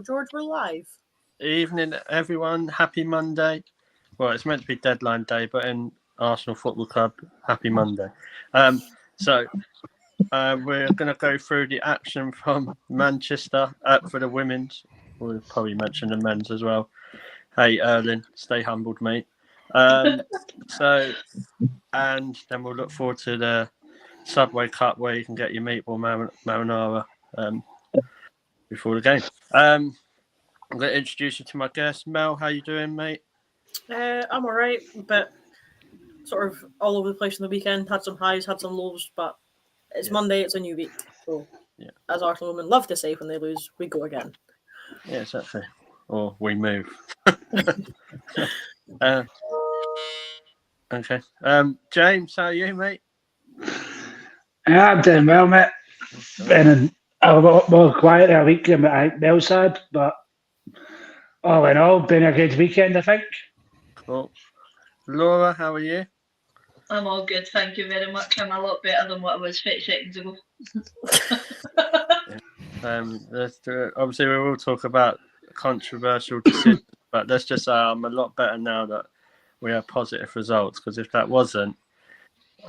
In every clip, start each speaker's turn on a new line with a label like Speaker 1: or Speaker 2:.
Speaker 1: George, we're live.
Speaker 2: Evening, everyone. Happy Monday. Well, it's meant to be deadline day, but in Arsenal Football Club, happy Monday. So we're going to go through the action from Manchester for the women's. We'll probably mention the men's as well. Hey, Erling, stay humbled, mate. And then we'll look forward to the Subway Cup where you can get your meatball marinara before the game. I'm going to introduce you to my guest. Mel, how you doing, mate?
Speaker 1: I'm all right, but sort of all over the place on the weekend. Had some highs, had some lows, but it's Monday, it's a new week. So, as Arsenal women love to say when they lose, we go again.
Speaker 2: Yeah, exactly. Or we move. Okay. James, how are you, mate?
Speaker 3: Yeah, I'm doing well, mate. Been a lot more quiet that week than I think Mel's had, but all in all, been a good weekend, I think.
Speaker 2: Cool. Laura, how are you?
Speaker 4: I'm all good, thank you very much. I'm a lot better than what I was 30 seconds ago.
Speaker 2: Obviously, we will talk about controversial decisions, but let's just say I'm a lot better now that we have positive results, because if that wasn't,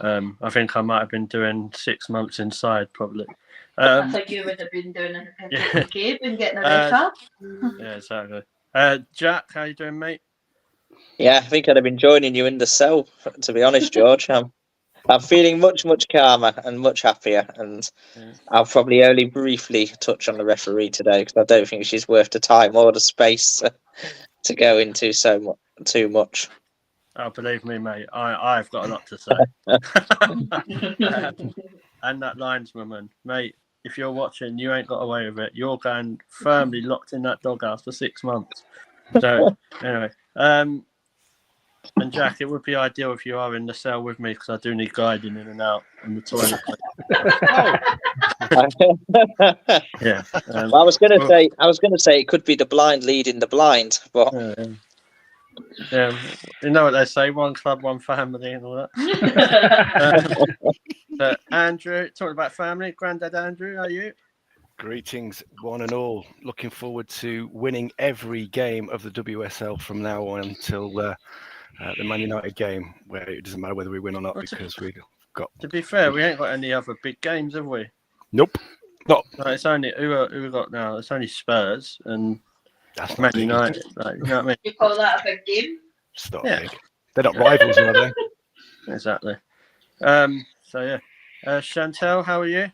Speaker 2: I think I might have been doing 6 months inside, probably.
Speaker 4: I think you would have been doing a cave and getting a red card.
Speaker 2: Yeah, exactly. Jack, how you doing, mate?
Speaker 5: Yeah, I think I'd have been joining you in the cell, to be honest, George. I'm feeling much calmer and much happier, and I'll probably only briefly touch on the referee today because I don't think she's worth the time or the space to go into too much.
Speaker 2: Oh, believe me, mate, I've got a lot to say. And that lineswoman, mate, if you're watching, you ain't got away with it. You're going firmly locked in that doghouse for 6 months. So, anyway. And Jack, it would be ideal if you are in the cell with me, because I do need guiding in and out in the toilet. Yeah.
Speaker 5: Well, I was going to say it could be the blind leading the blind, but
Speaker 2: yeah, you know what they say: one club, one family, and all that. Andrew, talking about family, Grandad Andrew, how are you?
Speaker 6: Greetings, one and all. Looking forward to winning every game of the WSL from now on until the Man United game, where it doesn't matter whether we win or not, because we've got.
Speaker 2: To be fair, we ain't got any other big games, have we?
Speaker 6: Nope. No.
Speaker 2: It's only who we got now. It's only Spurs and Man United. Like, you know what I mean?
Speaker 4: You call that a big game?
Speaker 6: It's not big. They're not rivals, are they?
Speaker 2: Exactly. Chantel, how are you?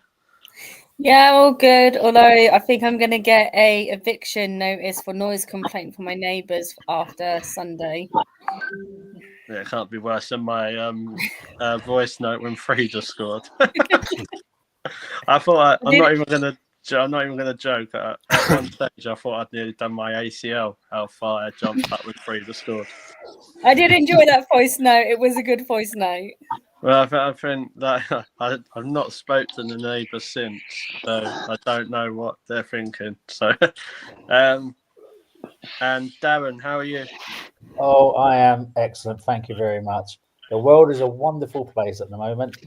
Speaker 7: Yeah, all good. Although I think I'm going to get a eviction notice for noise complaint from my neighbours after Sunday.
Speaker 2: Yeah, it can't be worse than my voice note when Frida scored. I thought I'm not even going to joke. At one stage, I thought I'd nearly done my ACL. How far I jumped up when Frida scored.
Speaker 7: I did enjoy that voice note. It was a good voice note.
Speaker 2: Well, I think that I've not spoken to the neighbours since, so I don't know what they're thinking. So, and Darren, how are you?
Speaker 8: Oh, I am excellent. Thank you very much. The world is a wonderful place at the moment.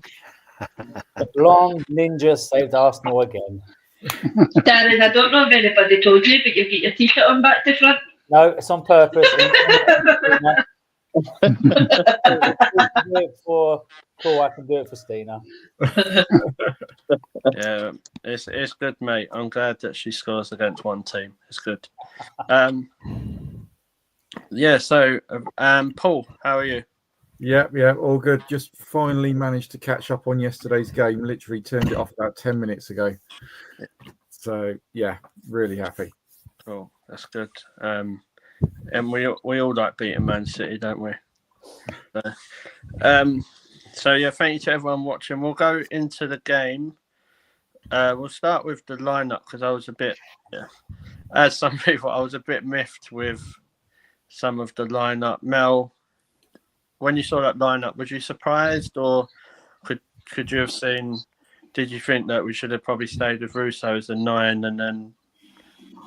Speaker 8: The blonde ninja saved Arsenal again.
Speaker 4: Darren, I don't know if anybody told you, but you've got your t-shirt on back to front.
Speaker 8: No, it's on purpose. I can do it for Stina.
Speaker 2: Yeah, it's good, mate. I'm glad that she scores against one team. It's good. So Paul, how are you?
Speaker 9: Yeah, all good. Just finally managed to catch up on yesterday's game. Literally turned it off about 10 minutes ago. So yeah, really happy.
Speaker 2: Cool, that's good. And we all like beating Man City, don't we? So thank you to everyone watching. We'll go into the game. We'll start with the lineup, because I was a bit, as some people, I was a bit miffed with some of the lineup. Mel, when you saw that lineup, was you surprised, or could you have seen? Did you think that we should have probably stayed with Russo as a 9 and then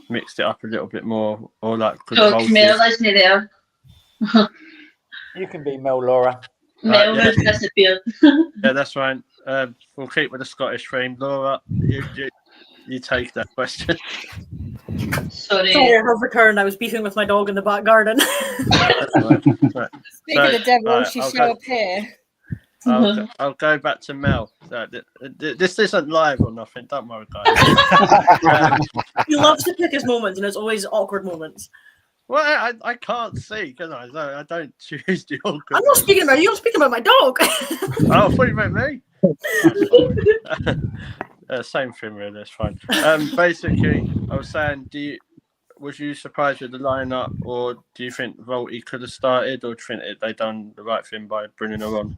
Speaker 2: mixed it up a little bit more, or like?
Speaker 4: Mel isn't there.
Speaker 8: You can be Mel, Laura.
Speaker 4: Mel has disappeared.
Speaker 2: Yeah, that's right. We'll keep with the Scottish theme. Laura, you take that question.
Speaker 4: Sorry.
Speaker 1: Sorry, I have returned. I was beefing with my dog in the back garden.
Speaker 2: Right.
Speaker 7: Speak of the devil,
Speaker 2: right,
Speaker 7: she
Speaker 2: I'll
Speaker 7: shall
Speaker 2: go-
Speaker 7: appear.
Speaker 2: I'll go back to Mel. This isn't live or nothing. Don't worry, guys.
Speaker 1: He loves to pick his moments, and it's always awkward moments.
Speaker 2: Well, I can't see, can I? So I don't choose the awkward.
Speaker 1: I'm not speaking about you. I'm speaking about my dog.
Speaker 2: Oh, I thought you meant me. Same thing, really. That's fine. Basically, I was saying, was you surprised with the lineup, or do you think Volty could have started, or do you think they done the right thing by bringing her on?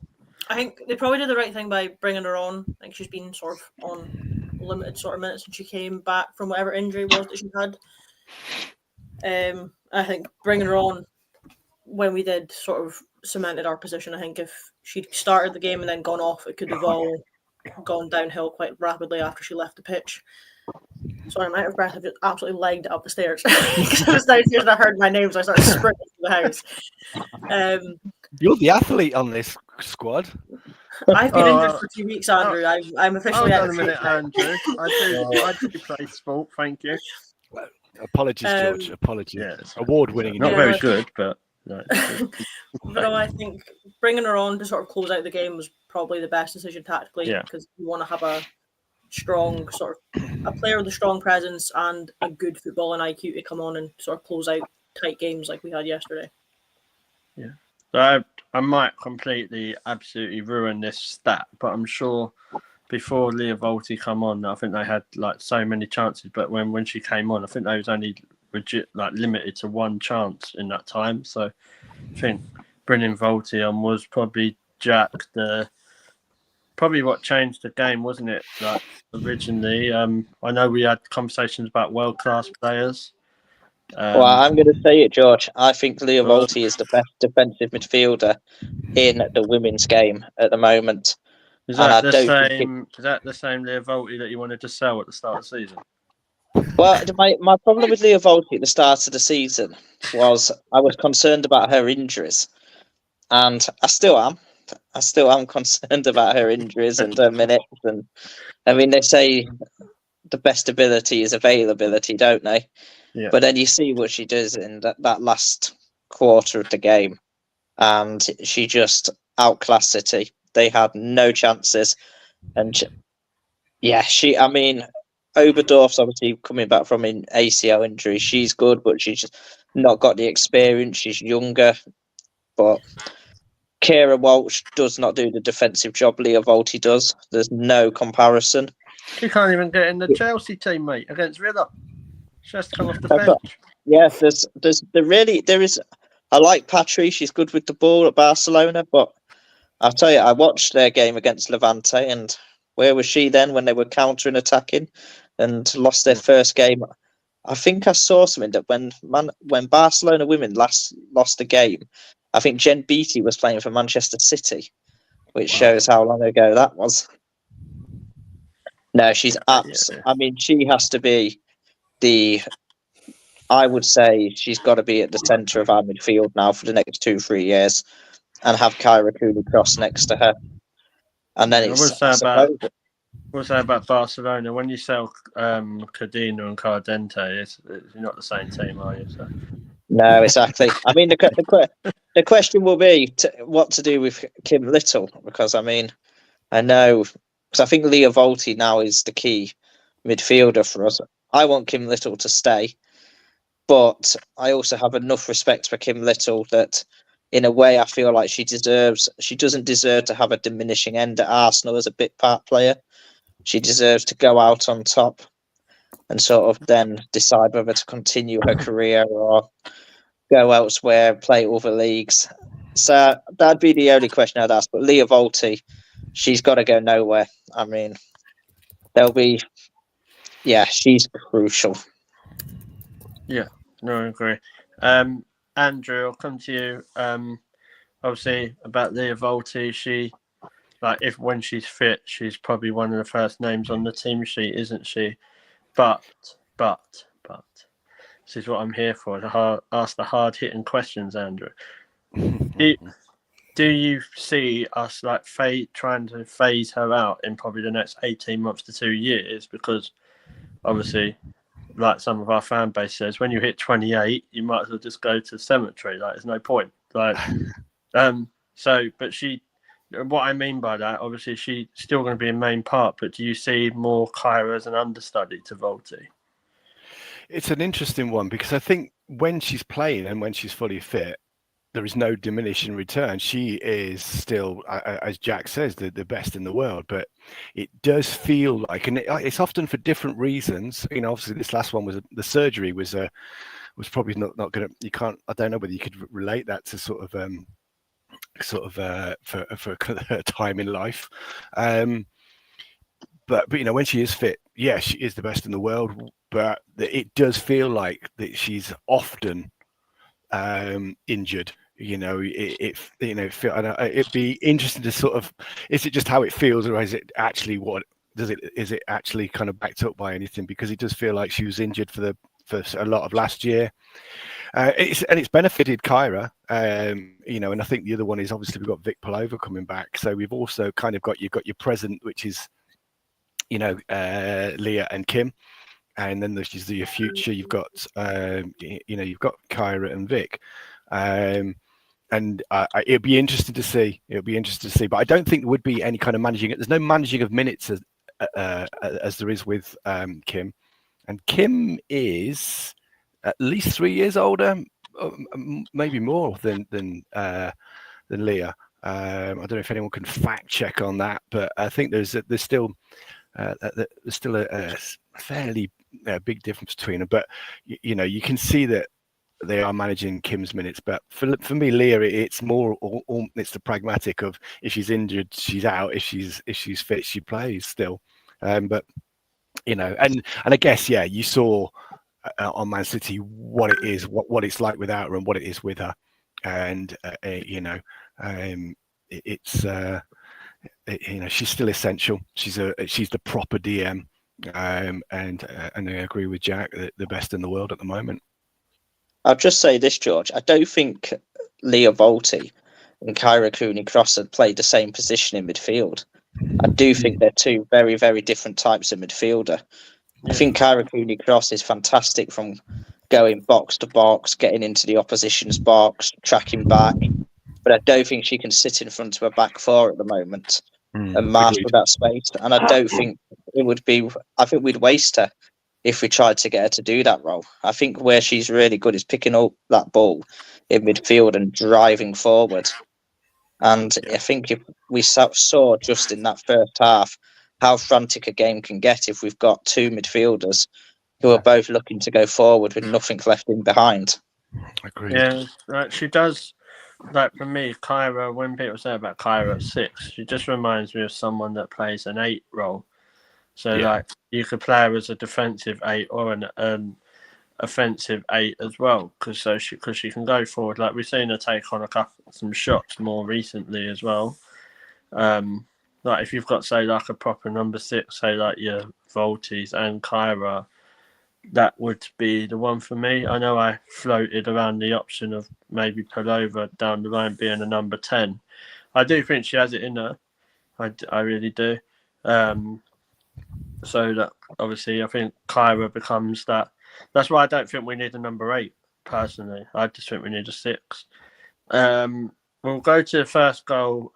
Speaker 1: I think they probably did the right thing by bringing her on. I think she's been sort of on limited sort of minutes since she came back from whatever injury it was that she had. I think bringing her on when we did sort of cemented our position. I think if she'd started the game and then gone off, it could have all gone downhill quite rapidly after she left the pitch. Sorry, I'm out of breath. I've just absolutely legged it up the stairs because I was downstairs and I heard my name, so I started sprinting to the house.
Speaker 6: You're the athlete on this squad.
Speaker 1: I've been injured for 2 weeks, Andrew. I'm officially out
Speaker 2: Hold on a minute, Andrew. I do play sport. Thank you.
Speaker 6: Apologies, George. Apologies.
Speaker 2: Yeah,
Speaker 6: award-winning.
Speaker 2: Not very good, but.
Speaker 1: But no, I think bringing her on to sort of close out the game was probably the best decision tactically because you want to have a strong a player with a strong presence and a good footballing IQ to come on and sort of close out tight games like we had yesterday.
Speaker 2: Yeah, so I might completely, absolutely ruin this stat, but I'm sure before Leah Volty come on, I think they had like so many chances, but when she came on, I think they was only limited to one chance in that time. So I think bringing Volty on was probably probably what changed the game, wasn't it? Like originally, I know we had conversations about world-class players.
Speaker 5: Well, I'm going to say it, George. I think Leah Volty is the best defensive midfielder in the women's game at the moment.
Speaker 2: Is that the same Leah Volty that you wanted to sell at the start of the season?
Speaker 5: Well, my problem with Leah Volty at the start of the season was I was concerned about her injuries, and I still am. I still am concerned about her injuries and her minutes. And I mean, they say the best ability is availability, don't they?
Speaker 2: Yeah.
Speaker 5: But then you see what she does in that last quarter of the game, and she just outclassed City. They had no chances, and I mean, Oberdorf's obviously coming back from an ACL injury. She's good, but she's just not got the experience. She's younger, but Kira Walsh does not do the defensive job Leah Volty does. There's no comparison.
Speaker 2: She can't even get in the Chelsea team, mate, against Villa. She has to come off the bench.
Speaker 5: Yeah, there is. I like Patry. She's good with the ball at Barcelona, but I'll tell you, I watched their game against Levante, and where was she then when they were countering attacking and lost their first game? I think I saw something that when Barcelona women last lost a game, I think Jen Beattie was playing for Manchester City, which shows how long ago that was. No, she's I mean, she has to be I would say she's got to be at the centre of our midfield now for the next 2-3 years, and have Kyra Cooley-Cross next to her. And then
Speaker 2: What's that about Barcelona? When you sell Cardino and Cardente, you're not the same team, are you? So.
Speaker 5: No, exactly. I mean, the question will be what to do with Kim Little, because I mean, I know, because I think Leah Volty now is the key midfielder for us. I want Kim Little to stay, but I also have enough respect for Kim Little that, in a way, I feel like she doesn't deserve to have a diminishing end at Arsenal as a bit part player. She deserves to go out on top and sort of then decide whether to continue her career or go elsewhere, play other leagues. So that'd be the only question I'd ask. But Leah Volty, she's got to go nowhere. I mean, she's crucial.
Speaker 2: Yeah, no, I agree. Andrew, I'll come to you. Obviously, about Leah Volty, when she's fit, she's probably one of the first names on the team sheet, isn't she? But, this is what I'm here for, to ask the hard-hitting questions, Andrew. Do you see us trying to phase her out in probably the next 18 months to 2 years? Because obviously like some of our fan base says, when you hit 28, you might as well just go to the cemetery. Like, there's no point. Like, but she, what I mean by that, obviously, she's still going to be a main part. But do you see more Kyra as an understudy to Volti?
Speaker 6: It's an interesting one because I think when she's playing and when she's fully fit, there is no diminishing return. She is still, as Jack says, the best in the world. But it does feel like, and it's often for different reasons. You know, obviously this last one was the surgery was probably not going to. You can't. I don't know whether you could relate that to sort of for her time in life. But you know, when she is fit, yeah, she is the best in the world. But it does feel like that she's often injured. You know, it'd be interesting to sort of, is it just how it feels, or is it actually is it actually kind of backed up by anything? Because it does feel like she was injured for a lot of last year. It's benefited Kyra, you know, and I think the other one is obviously we've got Vic Palova coming back, so we've also kind of got your present, which is, you know, Leah and Kim, and then there's your future. You've got you've got Kyra and Vic, and it'll be interesting to see. But I don't think there would be any kind of managing. There's no managing of minutes as there is with Kim, and Kim is at least 3 years older, maybe more than Leah. I don't know if anyone can fact check on that, but I think there's still a fairly big difference between them. But you know, you can see that they are managing Kim's minutes. But for me, Leah, it's more it's the pragmatic of, if she's injured, she's out. If she's fit, she plays still. But you know, and I guess, yeah, you saw on Man City what it is, what it's like without her and what it is with her, and you know, it's you know, she's still essential. She's the proper DM, and I agree with Jack, the best in the world at the moment.
Speaker 5: I'll just say this, George. I don't think Leah Volti and Kyra Cooney-Cross had played the same position in midfield. I do think they're two very, very different types of midfielder. I think Kyra Cooney-Cross is fantastic from going box to box, getting into the opposition's box, tracking back. But I don't think she can sit in front of a back four at the moment and master that space. And I don't think it would be. I think we'd waste her if we tried to get her to do that role. I think where she's really good is picking up that ball in midfield and driving forward. And I think if we saw just in that first half how frantic a game can get if we've got two midfielders who are both looking to go forward with nothing left in behind.
Speaker 6: Agreed.
Speaker 2: Yeah, like she does. Like for me, Kyra, when people say about Kyra at 6, she just reminds me of someone that plays an 8 role. So like you could play her as a defensive 8 or an offensive 8 as well, because she can go forward. Like we've seen her take on some shots more recently as well. Like if you've got, say, like a proper number 6, say like your Voltis and Kyra, that would be the one for me. I know I floated around the option of maybe Palova down the line being a number 10. I do think she has it in her. I really do. So that obviously I think Kyra becomes that. That's why I don't think we need a number 8 personally. I just think we need a 6. We'll go to the first goal,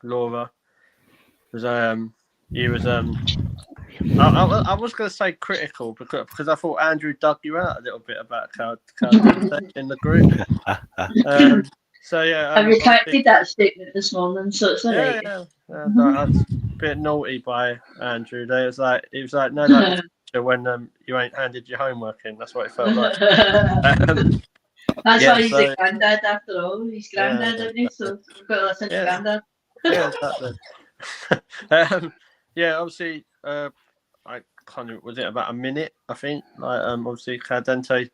Speaker 2: Laura. Because you was I was going to say critical because I thought Andrew dug you out a little bit about Caldente in the group. So yeah,
Speaker 4: I retracted that statement this morning, so it's alright.
Speaker 2: Yeah. I was a bit naughty by Andrew. He was like, no, like when you ain't handed your homework in. That's what it felt like.
Speaker 4: That's why he's a granddad after all. He's granddad, isn't he? So we've got to listen to granddad.
Speaker 2: Yeah, exactly. Obviously, I kind of was it about a minute, I think. Like, obviously, Caldente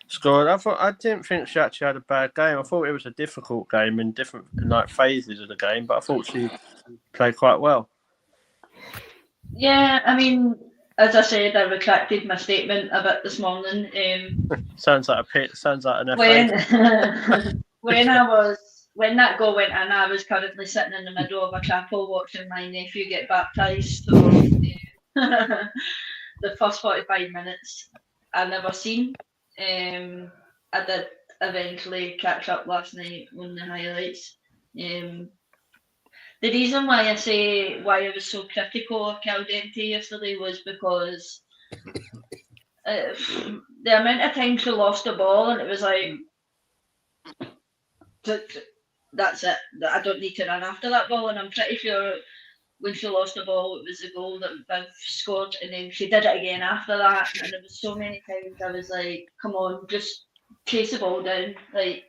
Speaker 2: scored. I didn't think she actually had a bad game. I thought it was a difficult game in different like phases of the game, but I thought she played quite well.
Speaker 4: Yeah, I mean, as I said, I retracted my statement a bit this morning.
Speaker 2: Sounds like an FA.
Speaker 4: When that goal went in, I was currently sitting in the middle of a chapel watching my nephew get baptised. So the first 45 minutes I've never seen. I did eventually catch up last night on the highlights. The reason why I say why I was so critical of Caldente yesterday was because the amount of time she lost the ball, and it was like, that's it. I don't need to run after that ball, and I'm pretty sure when she lost the ball, it was a goal that Viv scored, and then she did it again after that. And there was so many times I was like, "Come on, just chase the ball down." Like,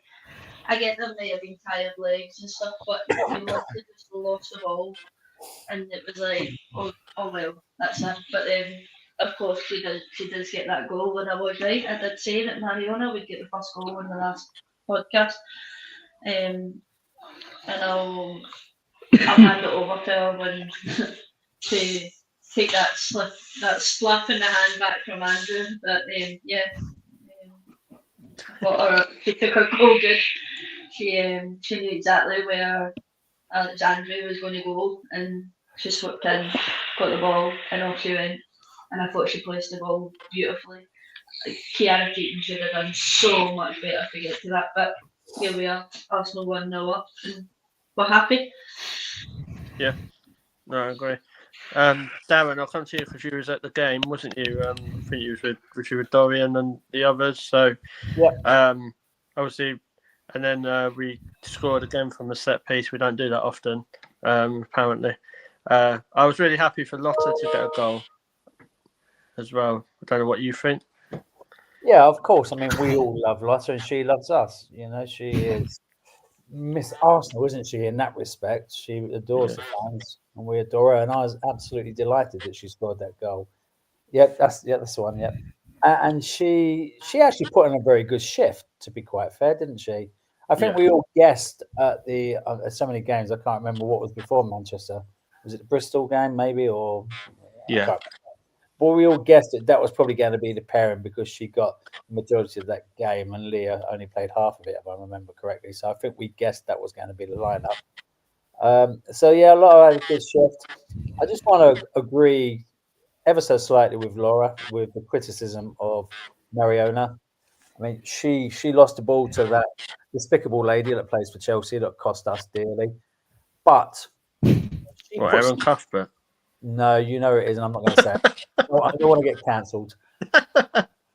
Speaker 4: I get them may have been tired legs and stuff, but you literally just lost the ball, and it was like, "Oh well, that's it." But then, of course, she does get that goal, and I was right. I did say that Mariona would get the first goal in the last podcast, and I'll hand it over to her when to take that slap in the hand back from Andrew. But she took her goal good. She knew exactly where Alexandria was going to go, and she swept in, got the ball, and off she went. And I thought she placed the ball beautifully. Like, Kiara Keaton should have done so much better to get to that, but here we are, Arsenal 1-0 up, and we're happy.
Speaker 2: Yeah, no, I agree. Darren, I'll come to you because you was at the game, wasn't you? I think you was with Dorian and the others. So,
Speaker 8: yeah.
Speaker 2: Obviously, and then we scored again from a set piece. We don't do that often, apparently. I was really happy for Lotta to get a goal as well. I don't know what you think.
Speaker 8: Yeah, of course. I mean, we all love Lotta, and she loves us. You know, she is Miss Arsenal, isn't she? In that respect, she adores the fans, and we adore her. And I was absolutely delighted that she scored that goal. That's the one. Yep. And she actually put in a very good shift. To be quite fair, didn't she? I think we all guessed at so many games. I can't remember what was before Manchester. Was it the Bristol game, maybe, or
Speaker 2: yeah?
Speaker 8: But we all guessed that was probably going to be the pairing because she got the majority of that game and Leah only played half of it, if I remember correctly. So I think we guessed that was going to be the lineup. A lot of a good shift. I just want to agree ever so slightly with Laura with the criticism of Mariona. I mean, she lost the ball to that despicable lady that plays for Chelsea that cost us dearly. But
Speaker 2: Aaron Cuthbert?
Speaker 8: No, you know it is, and I'm not going to say it. I don't want to get cancelled.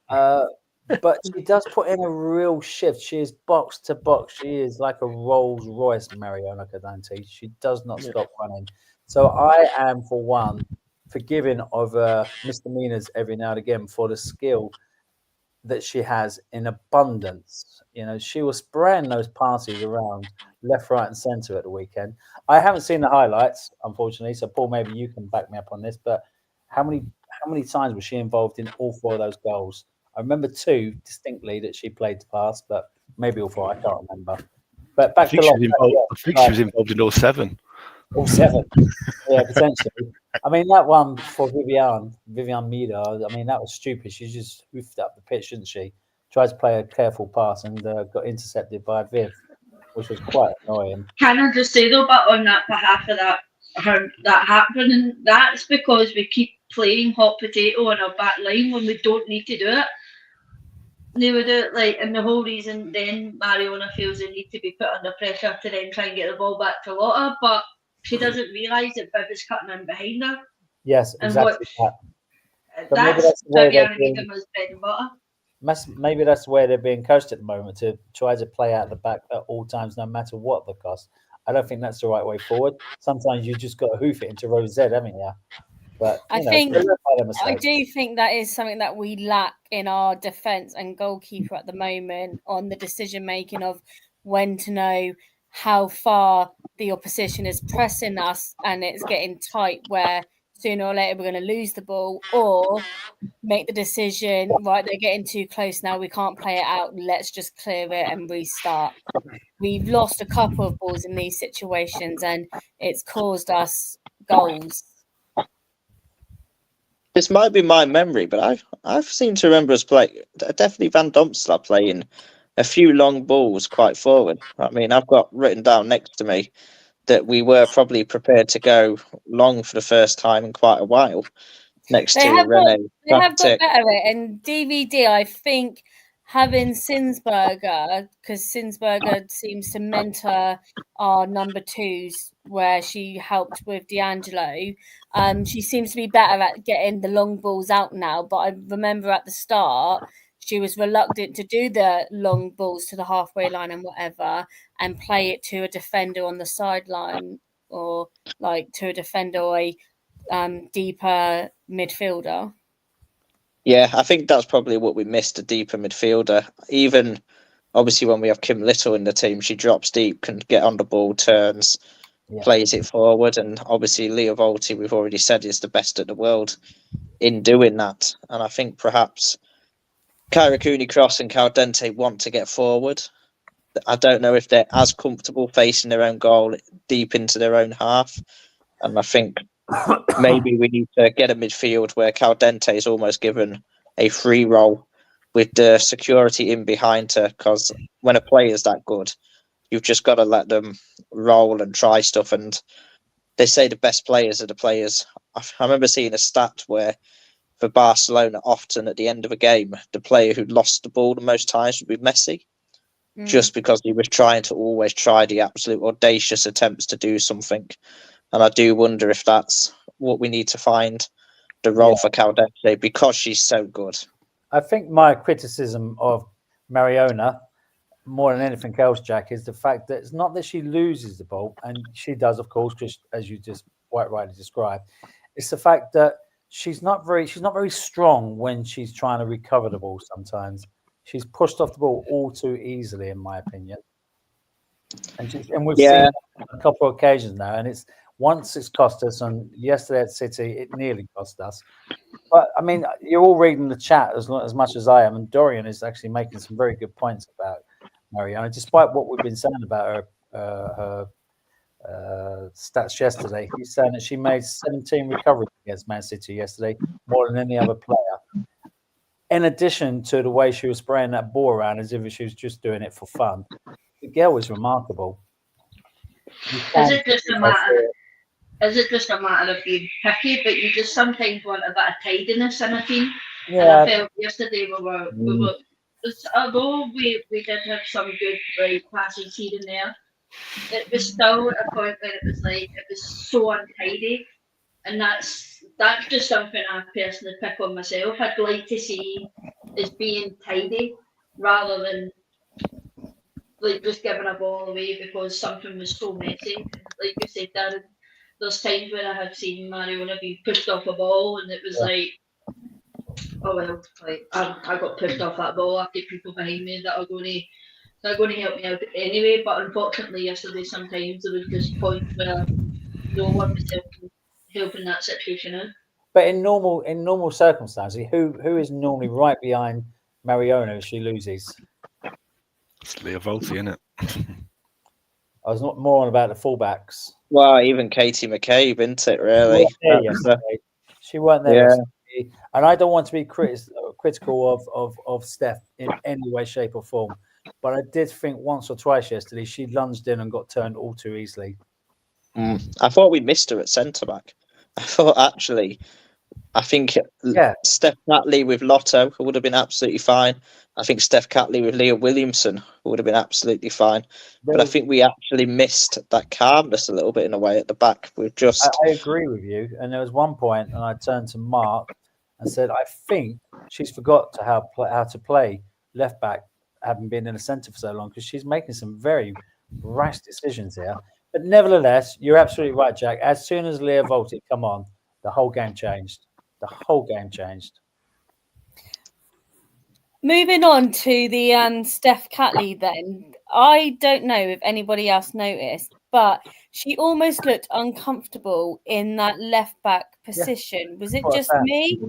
Speaker 8: But she does put in a real shift. She is box to box. She is like a Rolls Royce, Mariona Cadante. She does not stop running. So I am, for one, forgiving of misdemeanors every now and again for the skill that she has in abundance. You know, she was spraying those passes around left, right, and centre at the weekend. I haven't seen the highlights, unfortunately. So, Paul, maybe you can back me up on this. But how many times was she involved in all four of those goals? I remember two distinctly that she played the pass, but maybe all four. I can't remember. But back
Speaker 6: I think she was involved in all seven.
Speaker 8: All seven, yeah, potentially. I mean, that one for Vivian Mida, I mean, that was stupid. She just hoofed up the pitch, didn't she? Tried to play a careful pass and got intercepted by Viv, which was quite annoying.
Speaker 4: Can I just say though, but on that behalf of that happening, that's because we keep playing hot potato on our back line when we don't need to do it. They would do it and the whole reason then Mariona feels they need to be put under pressure to then try and get the ball back to Lotta, but she doesn't realise that Viv is cutting in behind her.
Speaker 8: Yes, exactly.
Speaker 4: That's Vivian Miedema's bread and butter.
Speaker 8: Maybe that's where they're being coached at the moment, to try to play out the back at all times, no matter what the cost. I don't think that's the right way forward. Sometimes you just got to hoof it into row Z, haven't you? But
Speaker 7: I do think that is something that we lack in our defence and goalkeeper at the moment, on the decision making of when to know how far the opposition is pressing us and it's getting tight where sooner or later we're going to lose the ball, or make the decision, right, they're getting too close now, we can't play it out, let's just clear it and restart. We've lost a couple of balls in these situations and it's caused us goals.
Speaker 5: This might be my memory, but I've seemed to remember us play, definitely Van Domsla playing a few long balls quite forward. I mean, I've got written down next to me that we were probably prepared to go long for the first time in quite a while. next
Speaker 7: They
Speaker 5: to
Speaker 7: have
Speaker 5: Renee.
Speaker 7: got better at it. And DVD, I think having Sinsberger, because Sinsberger seems to mentor our number twos, where she helped with D'Angelo. She seems to be better at getting the long balls out now. But I remember at the start, she was reluctant to do the long balls to the halfway line and whatever, and play it to a defender on the sideline, or like to a defender or a deeper midfielder.
Speaker 5: Yeah, I think that's probably what we missed, a deeper midfielder. Even obviously when we have Kim Little in the team, she drops deep, can get on the ball, turns, plays it forward. And obviously Leah Volti, we've already said, is the best in the world in doing that. And I think perhaps Kyra Cooney-Cross and Caldente want to get forward. I don't know if they're as comfortable facing their own goal deep into their own half. And I think maybe we need to get a midfield where Caldente is almost given a free role with the security in behind her, because when a player's that good, you've just got to let them roll and try stuff. And they say the best players are the players. I remember seeing a stat where for Barcelona, often at the end of a game, the player who lost the ball the most times would be Messi, just because he was trying to always try the absolute audacious attempts to do something. And I do wonder if that's what we need to find, the role for Caldente, because she's so good.
Speaker 8: I think my criticism of Mariona, more than anything else, Jack, is the fact that it's not that she loses the ball, and she does, of course, just as you just quite rightly described. It's the fact that she's not very strong when she's trying to recover the ball. Sometimes she's pushed off the ball all too easily, in my opinion. And we've seen a couple of occasions now, and once it's cost us, and yesterday at City it nearly cost us. But I mean, you're all reading the chat as much as I am, and Dorian is actually making some very good points about Mariana, despite what we've been saying about her stats yesterday. He's saying that she made 17 recoveries against Man City yesterday, more than any other player. In addition to the way she was spraying that ball around as if she was just doing it for fun, the girl was remarkable.
Speaker 4: Is it just a matter of being picky, but you just sometimes want a bit of tidiness in a team? Yeah. And I felt yesterday we were although we did have some good passes here and there, it was still a point where it was so untidy, and that's just something I personally pick on myself. I'd like to see as being tidy rather than just giving a ball away because something was so messy. Like you said, Darren, there's times when I have seen Mariona be pushed off a ball and it was oh well, I got pushed off that ball. I've got people behind me that are going to help me out anyway. But unfortunately, yesterday sometimes there was just points where no one was helping that situation out.
Speaker 8: But in normal circumstances, who is normally right behind Mariona if she loses?
Speaker 6: It's Leah Volti, isn't it?
Speaker 8: I was not more on about the fullbacks.
Speaker 5: Well, even Katie McCabe, isn't it, really?
Speaker 8: She weren't there yesterday. And I don't want to be critical of Steph in any way, shape or form. But I did think once or twice yesterday she lunged in and got turned all too easily.
Speaker 5: I thought we missed her at centre-back. I think Steph Catley with Lotto would have been absolutely fine. I think Steph Catley with Leah Williamson would have been absolutely fine. But I think we actually missed that calmness a little bit in a way at the back.
Speaker 8: I agree with you. And there was one point, and I turned to Mark and said, I think she's forgot how to play left back, having been in the centre for so long, because she's making some very rash decisions here. But nevertheless, you're absolutely right, Jack. As soon as Leah Volti come on, the whole game changed.
Speaker 7: Moving on to the Steph Catley then. I don't know if anybody else noticed, but she almost looked uncomfortable in that left back position. Yeah. Was it just me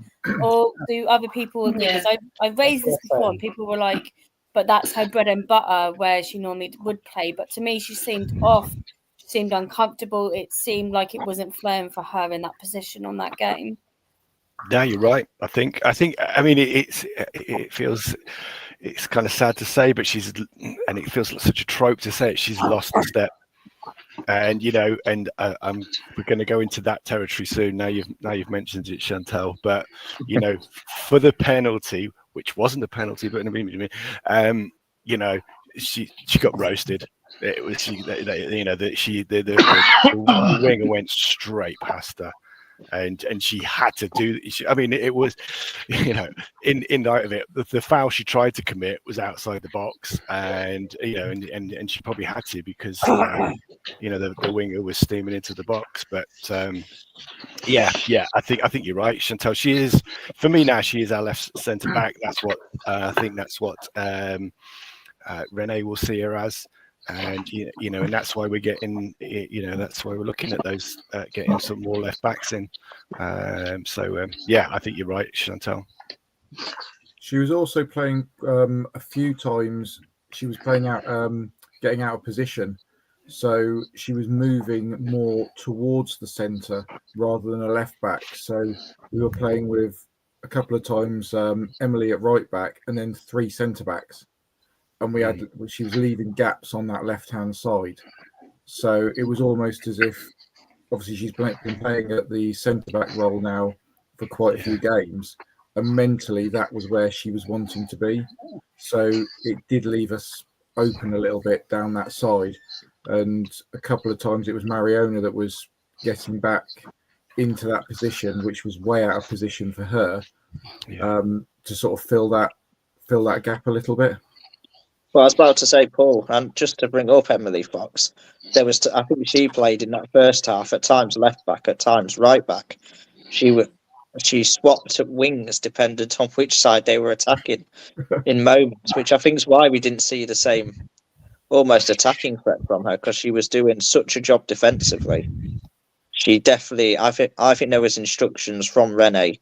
Speaker 7: or do other people agree? Because I raised this before and people were like, but that's her bread and butter where she normally would play. But to me, she seemed off. She seemed uncomfortable. It seemed like it wasn't flowing for her in that position on that game.
Speaker 6: No, you're right. I mean, it feels, it's kind of sad to say, but it feels like such a trope to say it. She's lost a step. And we're going to go into that territory soon. Now you've mentioned it, Chantal. But for the penalty, which wasn't a penalty, but she got roasted. It was the winger went straight past her. And she had to do. It was, in light of it, the foul she tried to commit was outside the box, and and she probably had to because the winger was steaming into the box. But I think you're right, Chantal. She is, for me now, she is our left centre back. That's what I think. That's what Renee will see her as. And and that's why we're getting, that's why we're looking at those, getting some more left backs in. I think you're right, Chantal.
Speaker 9: She was also playing a few times. She was playing out, getting out of position, so she was moving more towards the centre rather than a left back. So we were playing with a couple of times Emily at right back, and then 3 centre backs. And she was leaving gaps on that left-hand side. So it was almost as if, obviously she's been playing at the centre-back role now for quite a few games. And mentally, that was where she was wanting to be. So it did leave us open a little bit down that side. And a couple of times it was Mariona that was getting back into that position, which was way out of position for her, to sort of fill that gap a little bit.
Speaker 5: Well, I was about to say, Paul, and just to bring up Emily Fox, I think she played in that first half at times left back, at times right back. She swapped wings dependent on which side they were attacking in moments, which I think is why we didn't see the same almost attacking threat from her, because she was doing such a job defensively. She definitely, I think there was instructions from Renee,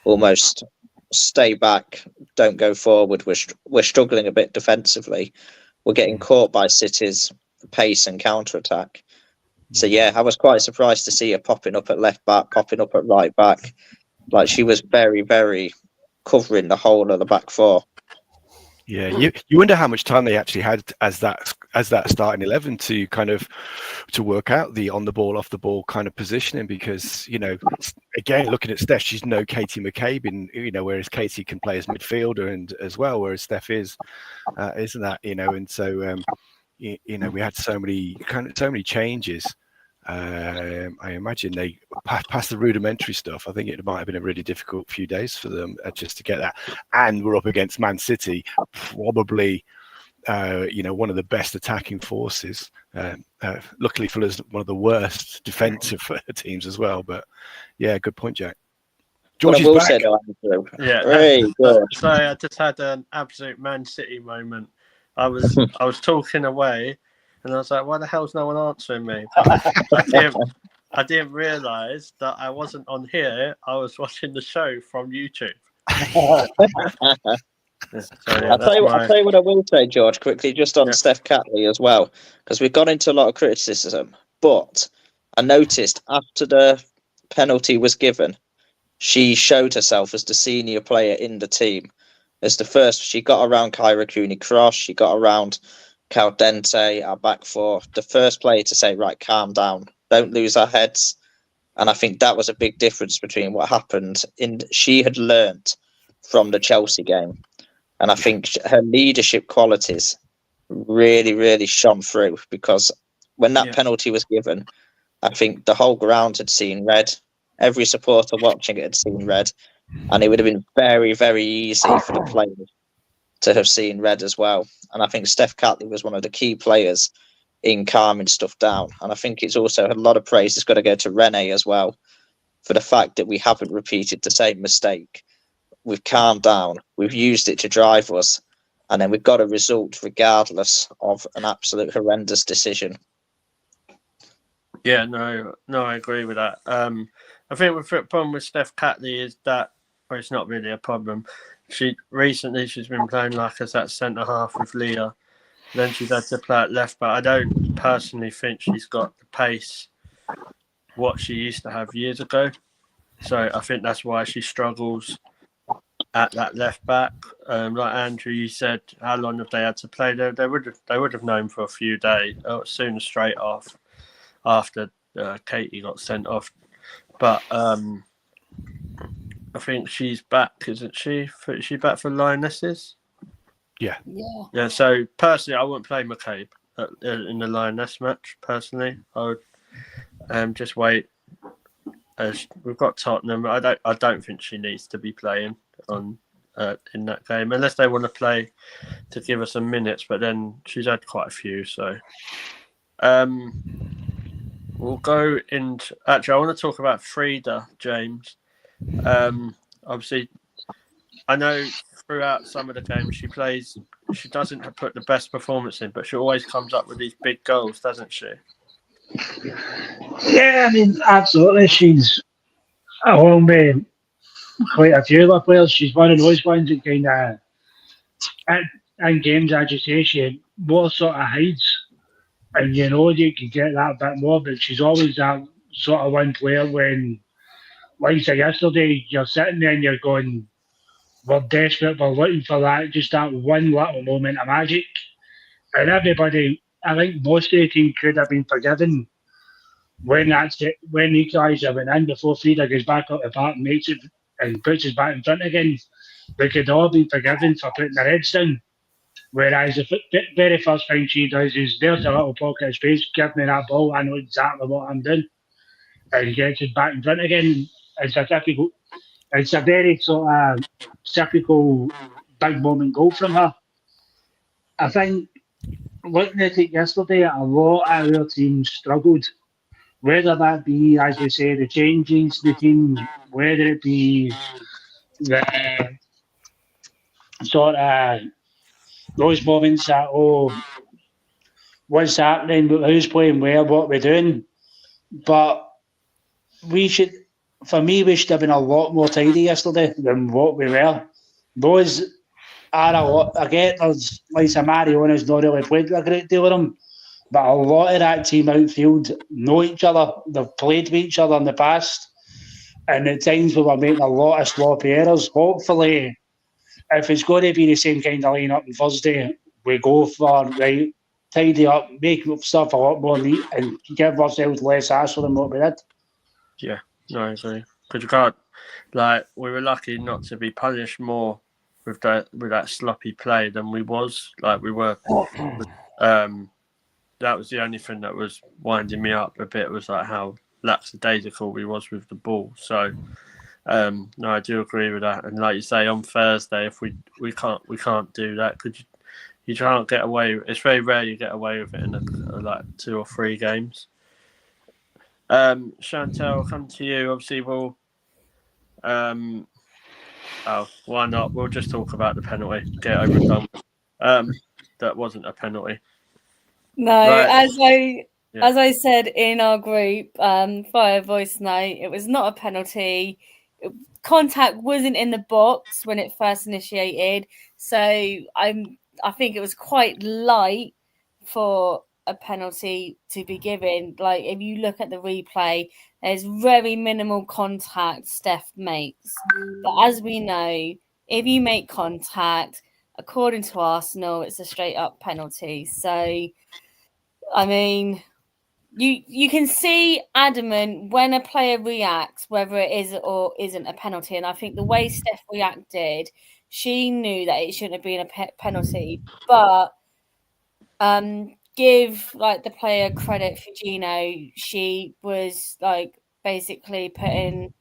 Speaker 5: almost stay back, don't go forward. We're struggling a bit defensively. We're getting caught by City's pace and counter attack. So I was quite surprised to see her popping up at left back, popping up at right back. Like, she was very, very covering the whole of the back four.
Speaker 6: Yeah, you wonder how much time they actually had as that starting 11 to kind of to work out the on the ball, off the ball kind of positioning, because again, looking at Steph, she's no Katie McCabe whereas Katie can play as midfielder and as well, whereas Steph isn't that, and so we had so many changes. I imagine they past the rudimentary stuff. I think it might have been a really difficult few days for them just to get that. And we're up against Man City, probably one of the best attacking forces. Luckily for us, one of the worst defensive teams as well. But good point, Jack. George is back.
Speaker 5: Very good.
Speaker 2: Sorry, I just had an absolute Man City moment. I was talking away. And I was like, why the hell's no one answering me? I didn't realise that I wasn't on here. I was watching the show from YouTube.
Speaker 5: I'll tell you what I will say, George, quickly, just on Steph Catley as well, because we've gone into a lot of criticism. But I noticed after the penalty was given, she showed herself as the senior player in the team. As the first, she got around Kyra Cooney-Cross, she got around Caldente, our back four, the first player to say, right, calm down, don't lose our heads. And I think that was a big difference between what happened. She had learnt from the Chelsea game. And I think her leadership qualities really, really shone through, because when that penalty was given, I think the whole ground had seen red. Every supporter watching it had seen red. And it would have been very, very easy for the players to have seen red as well. And I think Steph Catley was one of the key players in calming stuff down. And I think it's also a lot of praise that's got to go to Renee as well, for the fact that we haven't repeated the same mistake. We've calmed down, we've used it to drive us, and then we've got a result regardless of an absolute horrendous decision.
Speaker 2: Yeah, no, I agree with that. I think the problem with Steph Catley is that, well, it's not really a problem. She's been playing like as that centre half with Leah. Then she's had to play at left back. I don't personally think she's got the pace what she used to have years ago. So I think that's why she struggles at that left back. Like Andrew, you said, how long have they had to play there? They would have known for a few days, soon straight off. after Katie got sent off. But I think she's back, isn't she? Is she back for Lionesses?
Speaker 6: Yeah.
Speaker 2: Yeah. So personally, I wouldn't play McCabe in the Lioness match. Personally, I would just wait. As we've got Tottenham, I don't think she needs to be playing on in that game unless they want to play to give her some minutes. But then she's had quite a few, so we'll go into. Actually, I want to talk about Frida, James. Obviously, I know throughout some of the games she plays, she doesn't put the best performance in, but she always comes up with these big goals, doesn't she?
Speaker 3: Yeah, I mean, absolutely. She's along with quite a few other players. She's one of those ones that kind of, in games, as you say, she more sort of hides. And you know, you can get that bit more, but she's always that sort of one player when, like I said yesterday, you're sitting there and you're going, we're desperate, we're looking for that, just that one little moment of magic. And everybody, I think most of the team could have been forgiven when that's it, when the equaliser went in before Frida goes back up the park and makes it and puts us back in front again. They could all be forgiven for putting their heads down. Whereas the very first thing she does is there's a little pocket of space, give me that ball, I know exactly what I'm doing, and gets it back in front again. It's a very sort of typical big moment goal from her. I think looking at it yesterday, a lot of our teams struggled. Whether that be, as you say, the changes, the team, whether it be the sort of those moments that, what's happening, who's playing where, what we're doing. But we should have been a lot more tidy yesterday than what we were. Those are a lot. I get there's like Mariona's not really played a great deal of them, but a lot of that team outfield know each other. They've played with each other in the past, and at times we were making a lot of sloppy errors. Hopefully, if it's going to be the same kind of lineup on Thursday, we go for right, tidy up, make stuff a lot more neat, and give ourselves less hassle than what we did.
Speaker 2: Yeah, no, I agree. Because you can't, we were lucky not to be punished more with that sloppy play than we was. We were. That was the only thing that was winding me up a bit. Was how lackadaisical we was with the ball. So, no, I do agree with that. And like you say, on Thursday, if we can't do that, because you can't get away. It's very rare you get away with it in 2 or 3 games. Chantel, I'll come to you. Obviously, we'll. Why not? We'll just talk about the penalty. Get over and done with. That wasn't a penalty.
Speaker 7: No,
Speaker 2: right.
Speaker 7: As I said in our group via voice note, it was not a penalty. Contact wasn't in the box when it first initiated, so I think it was quite light for a penalty to be given. If you look at the replay, there's very minimal contact Steph makes, but as we know, if you make contact, according to Arsenal, it's a straight up penalty. So, I mean, you can see adamant when a player reacts, whether it is or isn't a penalty. And I think the way Steph reacted, she knew that it shouldn't have been a penalty. But give the player credit for Gino. She was basically putting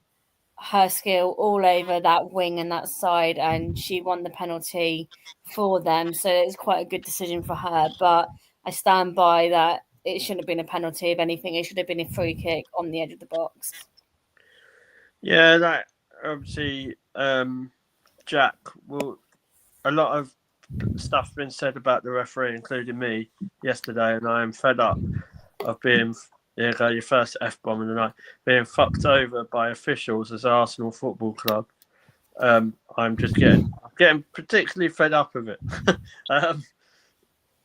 Speaker 7: her skill all over that wing and that side, and she won the penalty for them. So it's quite a good decision for her. But I stand by that. It shouldn't have been a penalty. If anything, it should have been a free kick on the edge of the box.
Speaker 2: Yeah, that obviously, Jack. Well, a lot of stuff been said about the referee, including me yesterday, and I am fed up of being. There you go, your first F-bomb of the night. Being fucked over by officials as Arsenal Football Club. I'm just getting particularly fed up of it.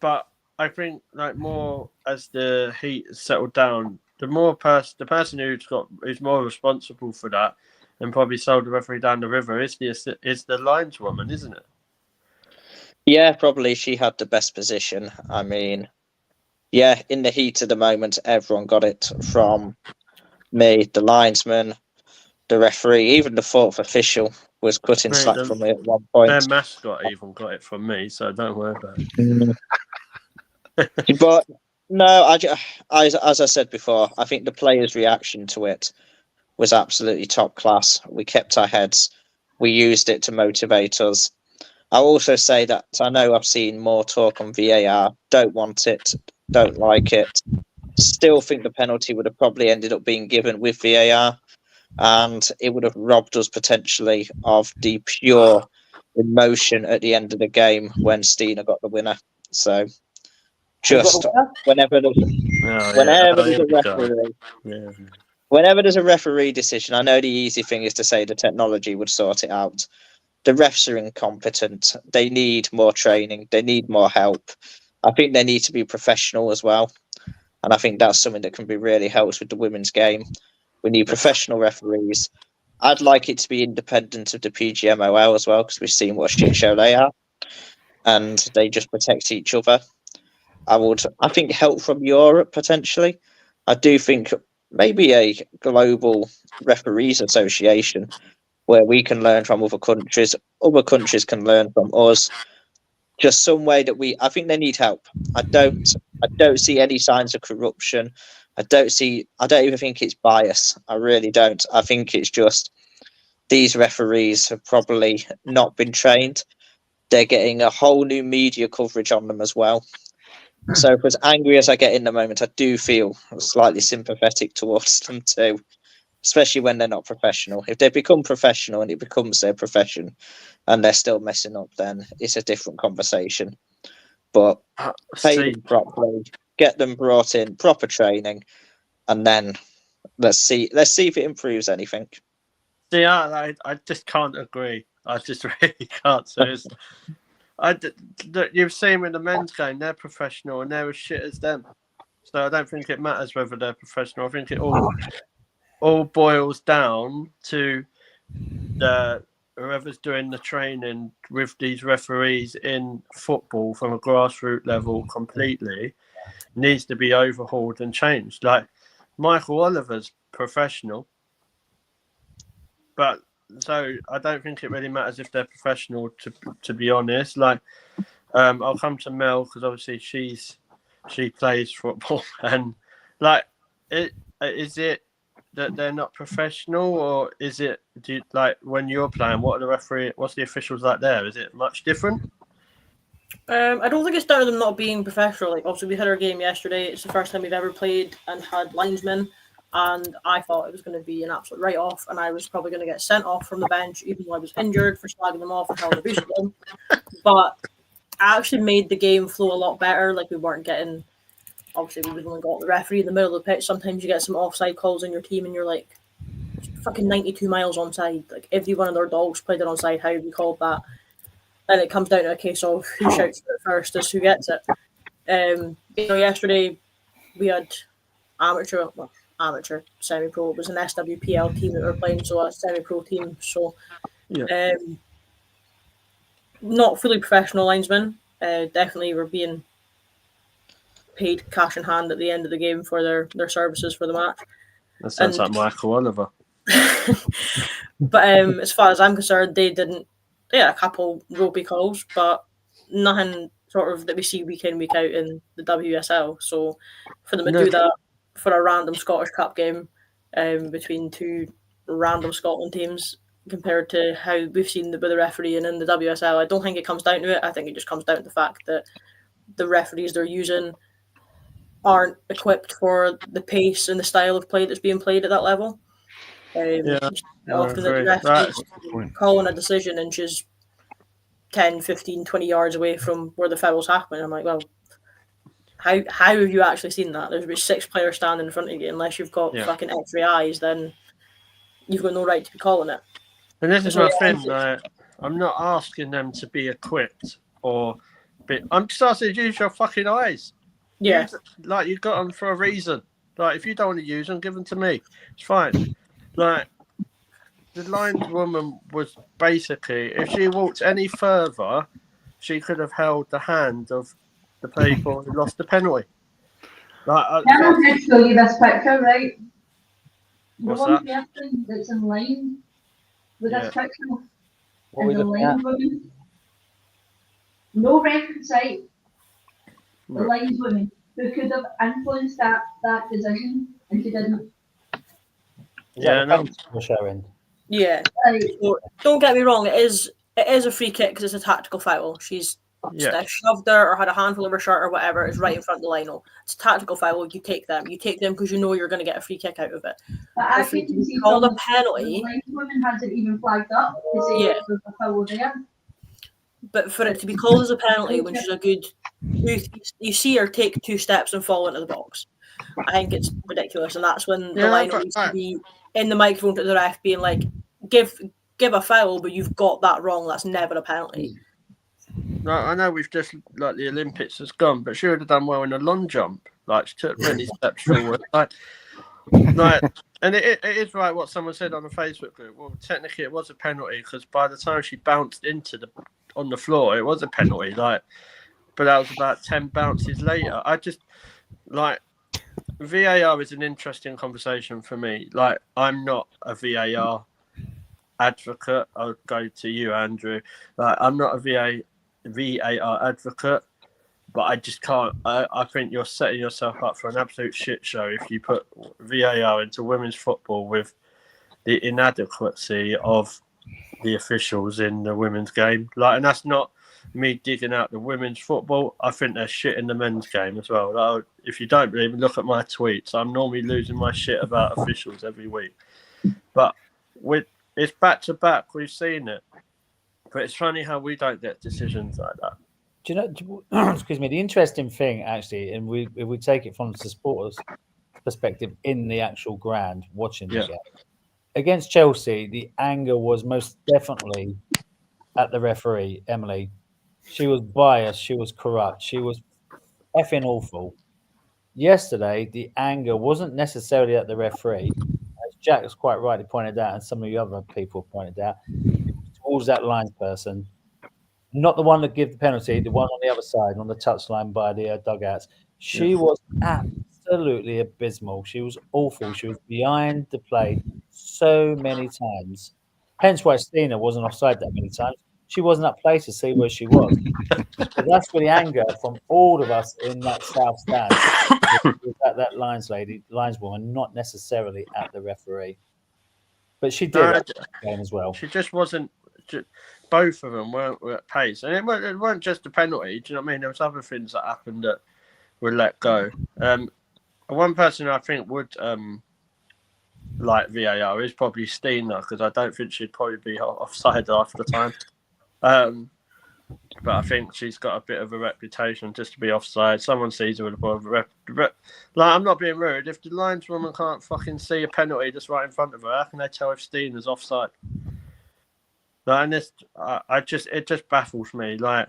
Speaker 2: But I think more as the heat has settled down, the person who's more responsible for that and probably sold the referee down the river is the lineswoman, isn't it?
Speaker 5: Yeah, probably she had the best position. I mean, yeah, in the heat of the moment, everyone got it from me, the linesman, the referee, even the fourth official was cutting slack from me at one point.
Speaker 2: Their mascot even got it from me, so don't worry about it.
Speaker 5: But no, as I said before, I think the players' reaction to it was absolutely top class. We kept our heads. We used it to motivate us. I'll also say that I know I've seen more talk on VAR. Don't want it. Don't like it. Still think the penalty would have probably ended up being given with VAR, and it would have robbed us potentially of the pure emotion at the end of the game when Stina got the winner. So just whenever there's a referee decision, I know the easy thing is to say the technology would sort it out. The refs are incompetent. They need more training. They need more help. I think they need to be professional as well. And I think that's something that can be really helped with the women's game. We need professional referees. I'd like it to be independent of the PGMOL as well, because we've seen what a shit show they are. And they just protect each other. I think help from Europe, potentially. I do think maybe a global referees association where we can learn from other countries can learn from us. Just some way that I think they need help. I don't see any signs of corruption. I don't even think it's bias. I really don't. I think it's just these referees have probably not been trained. They're getting a whole new media coverage on them as well. So as angry as I get in the moment, I do feel slightly sympathetic towards them too, especially when they're not professional. If they become professional and it becomes their profession and they're still messing up, then it's a different conversation. But pay them properly, get them brought in, proper training, and then let's see if it improves anything.
Speaker 2: See, I just can't agree. I just really can't. So you've seen with the men's game, they're professional and they're as shit as them. So I don't think it matters whether they're professional. I think it all boils down to whoever's doing the training with these referees in football from a grassroots level completely needs to be overhauled and changed. Like Michael Oliver's professional, but so I don't think it really matters if they're professional. To be honest, like I'll come to Mel because obviously she plays football and like is it that they're not professional, or is it like when you're playing? What's the officials like there? Is it much different?
Speaker 1: I don't think it's down to them not being professional. Like obviously we had our game yesterday. It's the first time we've ever played and had linesmen, and I thought it was going to be an absolute write-off, and I was probably going to get sent off from the bench even though I was injured for slagging them off and how abusing them. But I actually made the game flow a lot better. Like we weren't getting. Obviously, we've only got the referee in the middle of the pitch. Sometimes you get some offside calls in your team, and you're like, fucking 92 miles onside. Like, every one of their dogs played it onside. How have you called that? And it comes down to a case of who shouts it first is who gets it. Yesterday we had amateur, semi-pro. It was an SWPL team that we were playing, so a semi-pro team. So, not fully professional linesmen. Definitely were being paid cash in hand at the end of the game for their services for the match.
Speaker 2: That sounds like Michael Oliver.
Speaker 1: But as far as I'm concerned, they didn't. They had a couple ropey calls, but nothing sort of that we see week in, week out in the WSL. So for them to do that for a random Scottish Cup game between two random Scotland teams compared to how we've seen with the referee and in the WSL, I don't think it comes down to it. I think it just comes down to the fact that the referees they're using aren't equipped for the pace and the style of play that's being played at that level. Often the referee calling a decision and she's 10, 15, 20 yards away from where the foul's happening. I'm like, well, how have you actually seen that? There's about 6 players standing in front of you. Unless you've got fucking X-ray eyes, then you've got no right to be calling it.
Speaker 2: And this is my thing. I'm not asking them to be equipped I'm just asking you to use your fucking eyes.
Speaker 1: Yeah.
Speaker 2: Like, you've got them for a reason. Like, if you don't want to use them, give them to me. It's fine. Like, the lineswoman was basically, if she walked any further, she could have held the hand of the people who lost the penalty.
Speaker 4: Cameron did show you this picture, right?
Speaker 2: What's
Speaker 4: the one
Speaker 2: that?
Speaker 4: person that's in line with this picture
Speaker 8: What
Speaker 4: is the line woman. No reference site. The line woman who could have influenced that decision, and she didn't.
Speaker 8: We're showing.
Speaker 1: Yeah. So, don't get me wrong. It is a free kick because it's a tactical foul. She's shoved her or had a handful of her shirt or whatever. It's right in front of the line. It's a tactical foul. You take them. You take them because you know you're going to get a free kick out of it.
Speaker 4: But I can see called a penalty. The line woman hasn't even flagged up to say there's a foul there.
Speaker 1: But for it to be called as a penalty when she's a good, you see her take 2 steps and fall into the box. I think it's ridiculous, and that's when the line needs to be in the microphone to the ref, being like, "Give a foul, but you've got that wrong. That's never a penalty."
Speaker 2: No, I know we've just like the Olympics has gone, but she would have done well in a long jump. Like she took many steps forward. Like, and it is right what someone said on the Facebook group. Well, technically it was a penalty because by the time she bounced on the floor, it was a penalty. Like, but that was about 10 bounces later. I just like VAR is an interesting conversation for me. Like, I'm not a VAR advocate. I'll go to you, Andrew. Like, I'm not a VAR advocate, but I just can't. I think you're setting yourself up for an absolute shit show if you put VAR into women's football with the inadequacy of the officials in the women's game. Like, and that's not me digging out the women's football. I think they're shit in the men's game as well. Like, if you don't believe me, look at my tweets. I'm normally losing my shit about officials every week. But it's back to back. We've seen it. But it's funny how we don't get decisions like that.
Speaker 8: Do you know, excuse me, the interesting thing actually, and if we take it from the supporters' perspective in the actual ground, watching the game, against Chelsea, the anger was most definitely at the referee, Emily. She was biased, she was corrupt, she was effing awful. Yesterday, the anger wasn't necessarily at the referee, as Jack has quite rightly pointed out, and some of the other people pointed out, towards that line person. Not the one that gave the penalty, the one on the other side, on the touchline by the dugouts. She was absolutely abysmal. She was awful. She was behind the play so many times. Hence why Stina wasn't offside that many times. She wasn't at play to see where she was. But that's where the anger from all of us in that south stand was at that lineswoman, not necessarily at the referee. But she did at the game as well.
Speaker 2: She just wasn't. Both of them weren't at pace, and it weren't just a penalty. Do you know what I mean? There was other things that happened that were let go. One person I think would like VAR is probably Stina, because I don't think she'd probably be offside half the time. But I think she's got a bit of a reputation just to be offside. Someone sees her with a bit of a like, I'm not being rude. If the lineswoman can't fucking see a penalty just right in front of her, how can they tell if Stina's offside? Like, and it just baffles me. Like,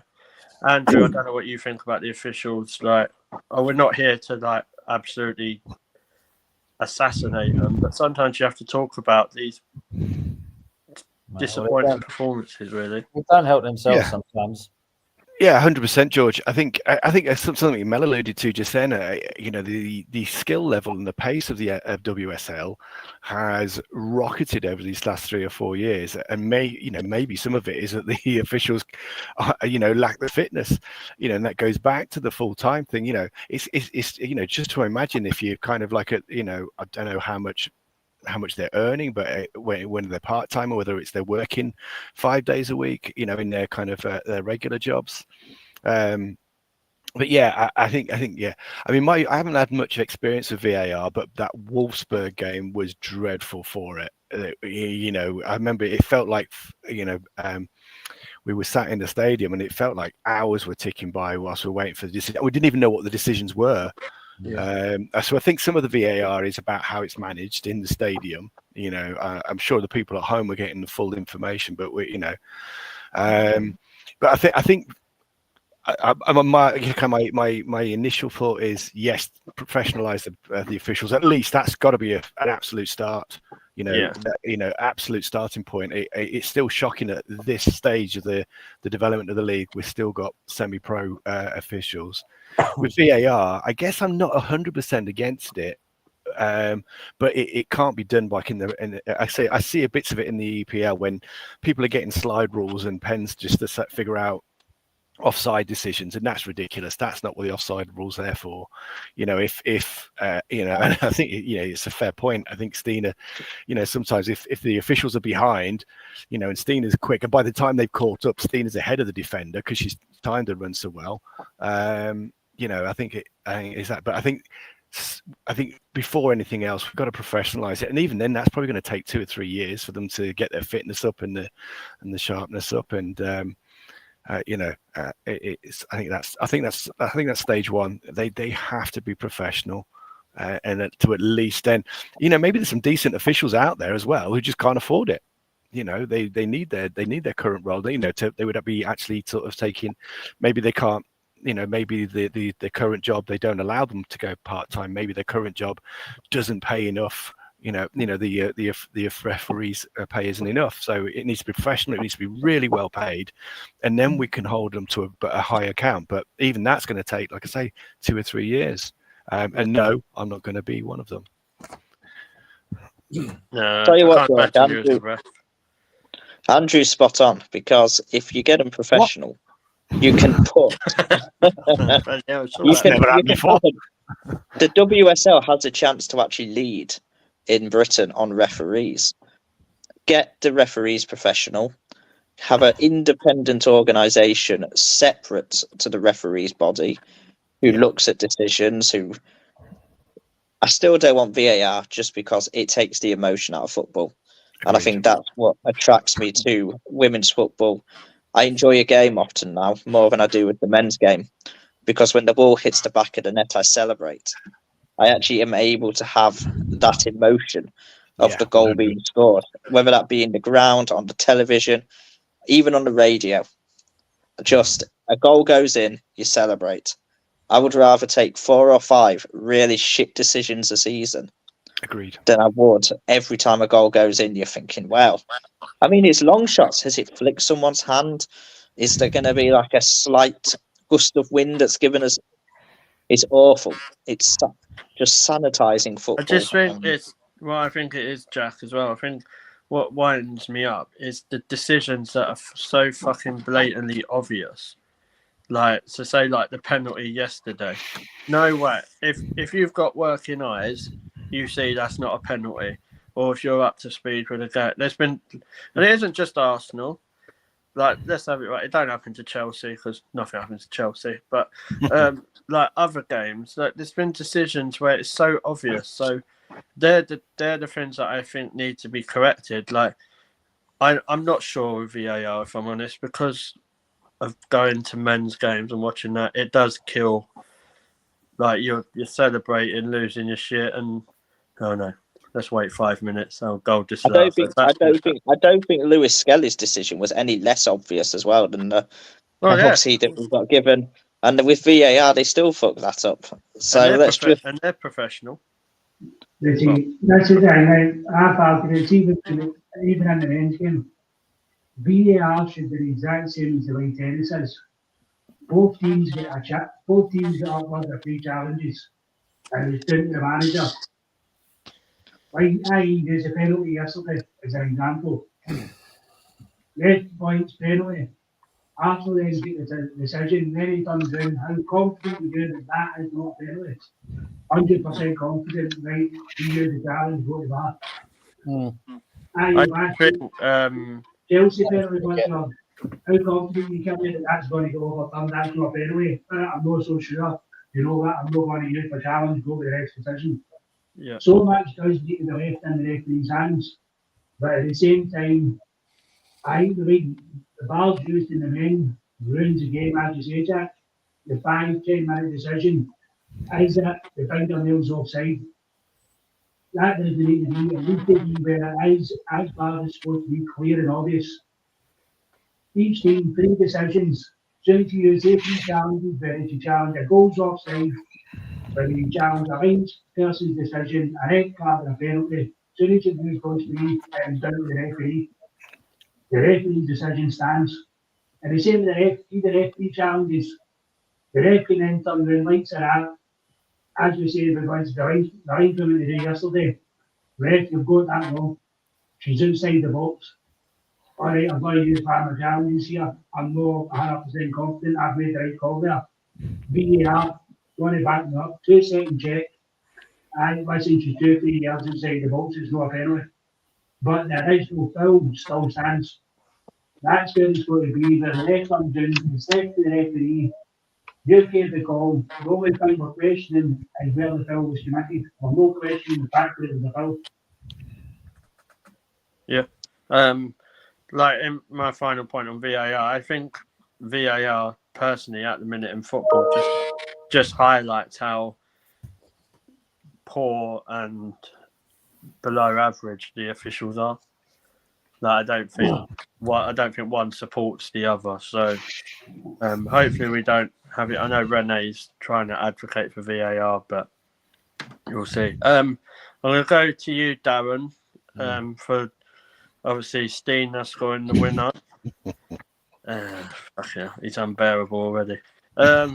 Speaker 2: Andrew, I don't know what you think about the officials. Like, we're not here to like absolutely assassinate them, but sometimes you have to talk about these disappointing performances. Really,
Speaker 8: they don't help themselves sometimes.
Speaker 6: Yeah, 100%, George. I think that's something Mel alluded to just then. The skill level and the pace of the WSL has rocketed over these last 3 or 4 years, and maybe some of it is that the officials, lack the fitness, and that goes back to the full-time thing. It's just to imagine if you kind of like I don't know how much they're earning, but when they're part-time or whether it's they're working 5 days a week, in their kind of their regular jobs. But yeah, I think yeah. I mean, I haven't had much experience with VAR, but that Wolfsburg game was dreadful for it. I remember it felt like we were sat in the stadium and it felt like hours were ticking by whilst we were waiting for the decision. We didn't even know what the decisions were. Yeah. So I think some of the VAR is about how it's managed in the stadium. I'm sure the people at home are getting the full information, but but I think my initial thought is yes, professionalize the officials. At least that's got to be an absolute start. Absolute starting point. It's still shocking at this stage of the development of the league. We've still got semi-pro officials. With VAR, I guess I'm not 100% against it, but it can't be done like I see a bits of it in the EPL when people are getting slide rules and pens just to figure out offside decisions, and that's ridiculous. That's not what the offside rules are there for. And I think it's a fair point. I think Stina, sometimes if the officials are behind, and Stina's quick, and by the time they've caught up, Stina's ahead of the defender because she's timed and run so well. I think it's that. But I think before anything else, we've got to professionalize it, and even then, that's probably going to take 2 or 3 years for them to get their fitness up and the sharpness up. And I think that's stage one. They have to be professional, and to at least then, maybe there's some decent officials out there as well who just can't afford it. They need their current role. They would be actually sort of taking. Maybe they can't. Maybe the current job, they don't allow them to go part-time. Maybe their current job doesn't pay enough. The referees pay isn't enough. So it needs to be professional. It needs to be really well paid, and then we can hold them to a high account. But even that's going to take, like I say, 2 or 3 years. And no, I'm not going to be one of them.
Speaker 5: Tell you what, Andrew's spot on, because if you get them professional, you can put. The WSL has a chance to actually lead in Britain on referees. Get the referees professional. Have an independent organisation separate to the referees body who looks at decisions. I still don't want VAR just because it takes the emotion out of football. And I think that's what attracts me to women's football. I enjoy a game often now, more than I do with the men's game, because when the ball hits the back of the net, I celebrate. I actually am able to have that emotion of the goal being scored, whether that be in the ground, on the television, even on the radio. Just a goal goes in, you celebrate. I would rather take 4 or 5 really shit decisions a season.
Speaker 6: Agreed.
Speaker 5: Than I would every time a goal goes in, you're thinking, well, I mean, it's long shots. Has it flicked someone's hand? Is there going to be like a slight gust of wind that's given us? It's awful. It's just sanitizing football.
Speaker 2: I just think I think it is, Jack, as well. I think what winds me up is the decisions that are so fucking blatantly obvious. Like, so say like the penalty yesterday. No way. If you've got working eyes, you see that's not a penalty. Or if you're up to speed with a game. And it isn't just Arsenal. Like, let's have it right. It don't happen to Chelsea because nothing happens to Chelsea. But like other games, like there's been decisions where it's so obvious. So they're the things that I think need to be corrected. Like, I'm not sure with VAR, if I'm honest, because of going to men's games and watching that. It does kill. Like, you're celebrating losing your shit, and oh no, let's wait 5 minutes. Oh, goal disallowed.
Speaker 5: I don't think Lewis Skelly's decision was any less obvious as well than obviously that we got given. And with VAR, they still fuck that up. So
Speaker 2: and they're professional.
Speaker 3: That's the thing. I felt it's even in the men's game. VAR should be the exact same as the way tennis is. Both teams get a chat. Both teams get up under 3 challenges, and it's down to the manager. Like, there's a penalty yesterday, as an example. Red points penalty. Arsenal then get the decision. Then he turns around. How confident are you that is not a penalty? 100% confident. Right? You use the challenge. Go to that. Chelsea penalty once. How confident you can be that that's going to go overturned? That's not a penalty. I'm not so sure. You know what? I'm not going to use the challenge. Go to the next decision.
Speaker 2: Yeah.
Speaker 3: So much does get to the left in the referee's hands, but at the same time, I think the way the ball's used in the men ruins the game, as you say, Jack. The 5-10 minute decision is that the fingernails offside. That doesn't need to be. It needs to be where it is, as far as it's supposed to be clear and obvious. Each team, 3 decisions. So if you use 3 challenges, where if you challenge a goal's offside, whether you challenge a line person's decision, a red card and a penalty, soon as it moves close to me, it was down to the referee. The referee's decision stands. And the same with the referee challenges. The referee then turns around, lights are out. As we say, regards the line coming to do yesterday. Ref, you've got that wrong. She's outside the box. All right, I'm going to use my challenges here. I'm not 100% confident I've made the right call there. VAR, want to back me up. 2-second check. And listen, she's 2-3 yards inside the box. It's not a penalty. But the original foul still stands. That's where it's going to be. Where the ref comes in, instead to the referee, you've gave the call. The only thing we're questioning is where the foul was committed. We're not questioning the fact that it was a foul.
Speaker 2: Yeah. Like in my final point on VAR, I think VAR personally at the minute in football just highlights how poor and below average the officials are. Like, I don't think one supports the other. So hopefully we don't have it. I know Renee's trying to advocate for VAR, but you'll see. I'm going to go to you, Darren, for obviously Stina scoring the winner. He's unbearable already. I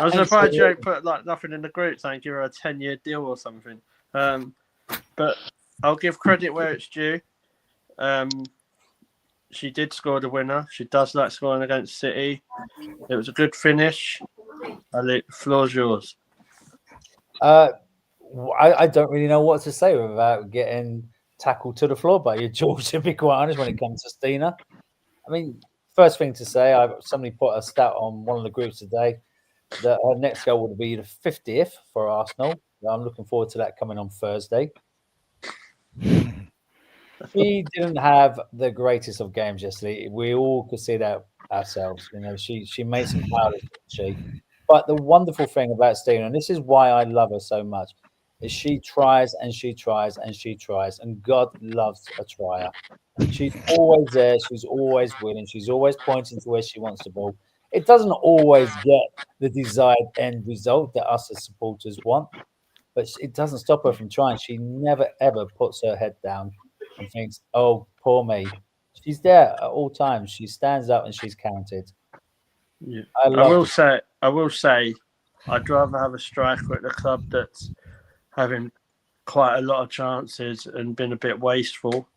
Speaker 2: was surprised you put like nothing in the group saying give her a 10-year deal or something. But I'll give credit where it's due. She did score the winner. She does like scoring against City. It was a good finish. The floor's yours.
Speaker 8: I don't really know what to say without getting tackled to the floor by you, George, to be quite honest, when it comes to Stina. I mean, first thing to say, somebody put a stat on one of the groups today that her next goal would be the 50th for Arsenal. I'm looking forward to that coming on Thursday. She didn't have the greatest of games yesterday. We all could see that ourselves. You know, she made some powers, didn't she? But the wonderful thing about Stina, and this is why I love her so much, is she tries and she tries and she tries, and God loves a trier. She's always there. She's always winning. She's always pointing to where she wants the ball. It doesn't always get the desired end result that us as supporters want, but it doesn't stop her from trying. She never, ever puts her head down and thinks, oh, poor me. She's there at all times. She stands up and she's counted.
Speaker 2: Yeah. I will say, I'd rather have a striker at the club that's having quite a lot of chances and been a bit wasteful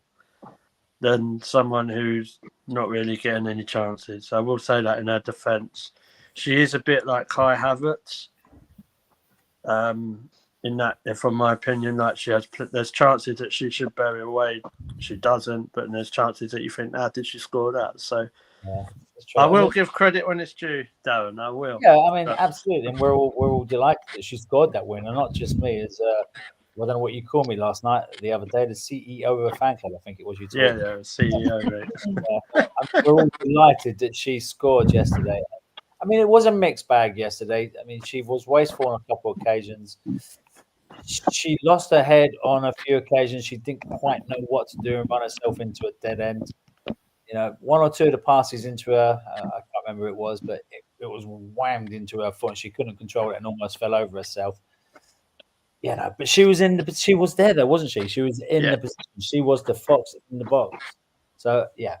Speaker 2: than someone who's not really getting any chances. I will say that in her defence. She is a bit like Kai Havertz. In that, from my opinion, like there's chances that she should bury away, she doesn't, but there's chances that you think, did she score that? So
Speaker 8: yeah,
Speaker 2: I will give credit when it's due, Darren. I will.
Speaker 8: Yeah, I mean, absolutely, and we're all delighted that she scored that winner, not just me. As I don't know what you called me last night, the other day, the CEO of a fan club. I think it was you.
Speaker 2: Yeah, CEO. Right.
Speaker 8: We're all delighted that she scored yesterday. I mean, it was a mixed bag yesterday. I mean, she was wasteful on a couple of occasions. She lost her head on a few occasions. She didn't quite know what to do and run herself into a dead end. You know, one or two of the passes into her, I can't remember who it was, but it was whammed into her foot. She couldn't control it and almost fell over herself. You know, but she was there though, wasn't she? She was in the position. She was the fox in the box. So yeah,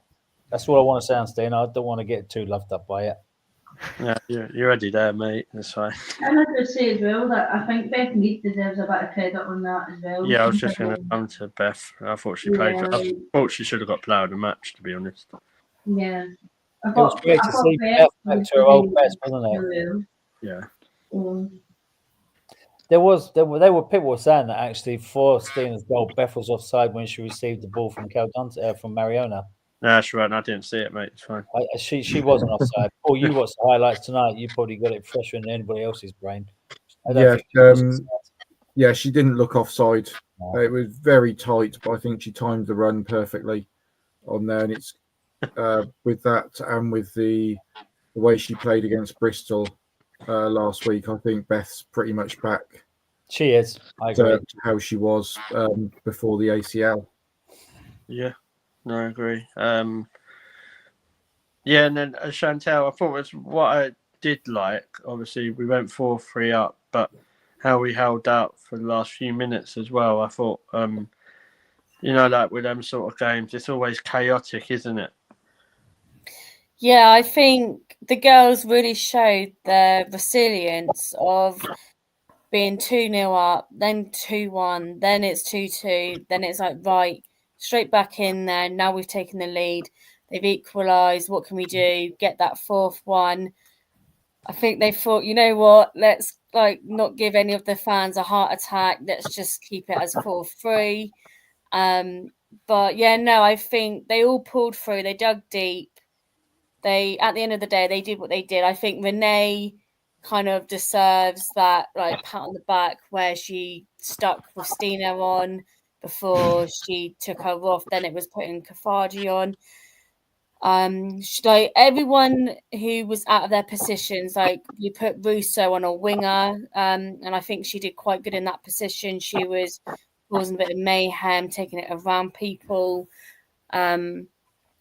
Speaker 8: that's what I want to say on Stina. I don't want to get too loved up by it.
Speaker 2: Yeah, you're already there, mate. That's fine.
Speaker 4: And I just say as well that I think Beth Mead deserves a bit of credit on that as well.
Speaker 2: Yeah, I was just going to come to Beth. I thought she played. I thought she should have got player of the match, to be honest.
Speaker 4: Yeah,
Speaker 8: it was great to see Beth back to her old best, wasn't it?
Speaker 2: Yeah.
Speaker 8: People were saying that actually for Stina's goal, Beth was offside when she received the ball from from Mariona.
Speaker 2: No, that's right. I didn't see it, mate. It's fine.
Speaker 8: She wasn't offside. Paul, you watched the highlights tonight. You probably got it fresher than anybody else's brain.
Speaker 9: Yeah, she didn't look offside. No. It was very tight, but I think she timed the run perfectly on there. And it's with that and with the way she played against Bristol last week, I think Beth's pretty much back.
Speaker 8: She is. I agree.
Speaker 9: To how she was before the ACL.
Speaker 2: Yeah. No, I agree. And then Chantel, I thought was what I did like. Obviously, we went 4-3 up, but how we held out for the last few minutes as well. I thought, like with them sort of games, it's always chaotic, isn't it?
Speaker 7: Yeah, I think the girls really showed their resilience of being 2-0 up, then 2-1, then it's 2-2, then it's like, right, straight back in there. Now we've taken the lead. They've equalised. What can we do? Get that fourth one. I think they thought, you know what, let's not give any of the fans a heart attack. Let's just keep it as 4-3. But yeah, no, I think they all pulled through. They dug deep. At the end of the day, they did what they did. I think Renee kind of deserves that pat on the back where she stuck with Stina on before she took her off. Then it was putting Kafaji on. Everyone who was out of their positions, you put Russo on a winger, and I think she did quite good in that position. She was causing a bit of mayhem, taking it around people.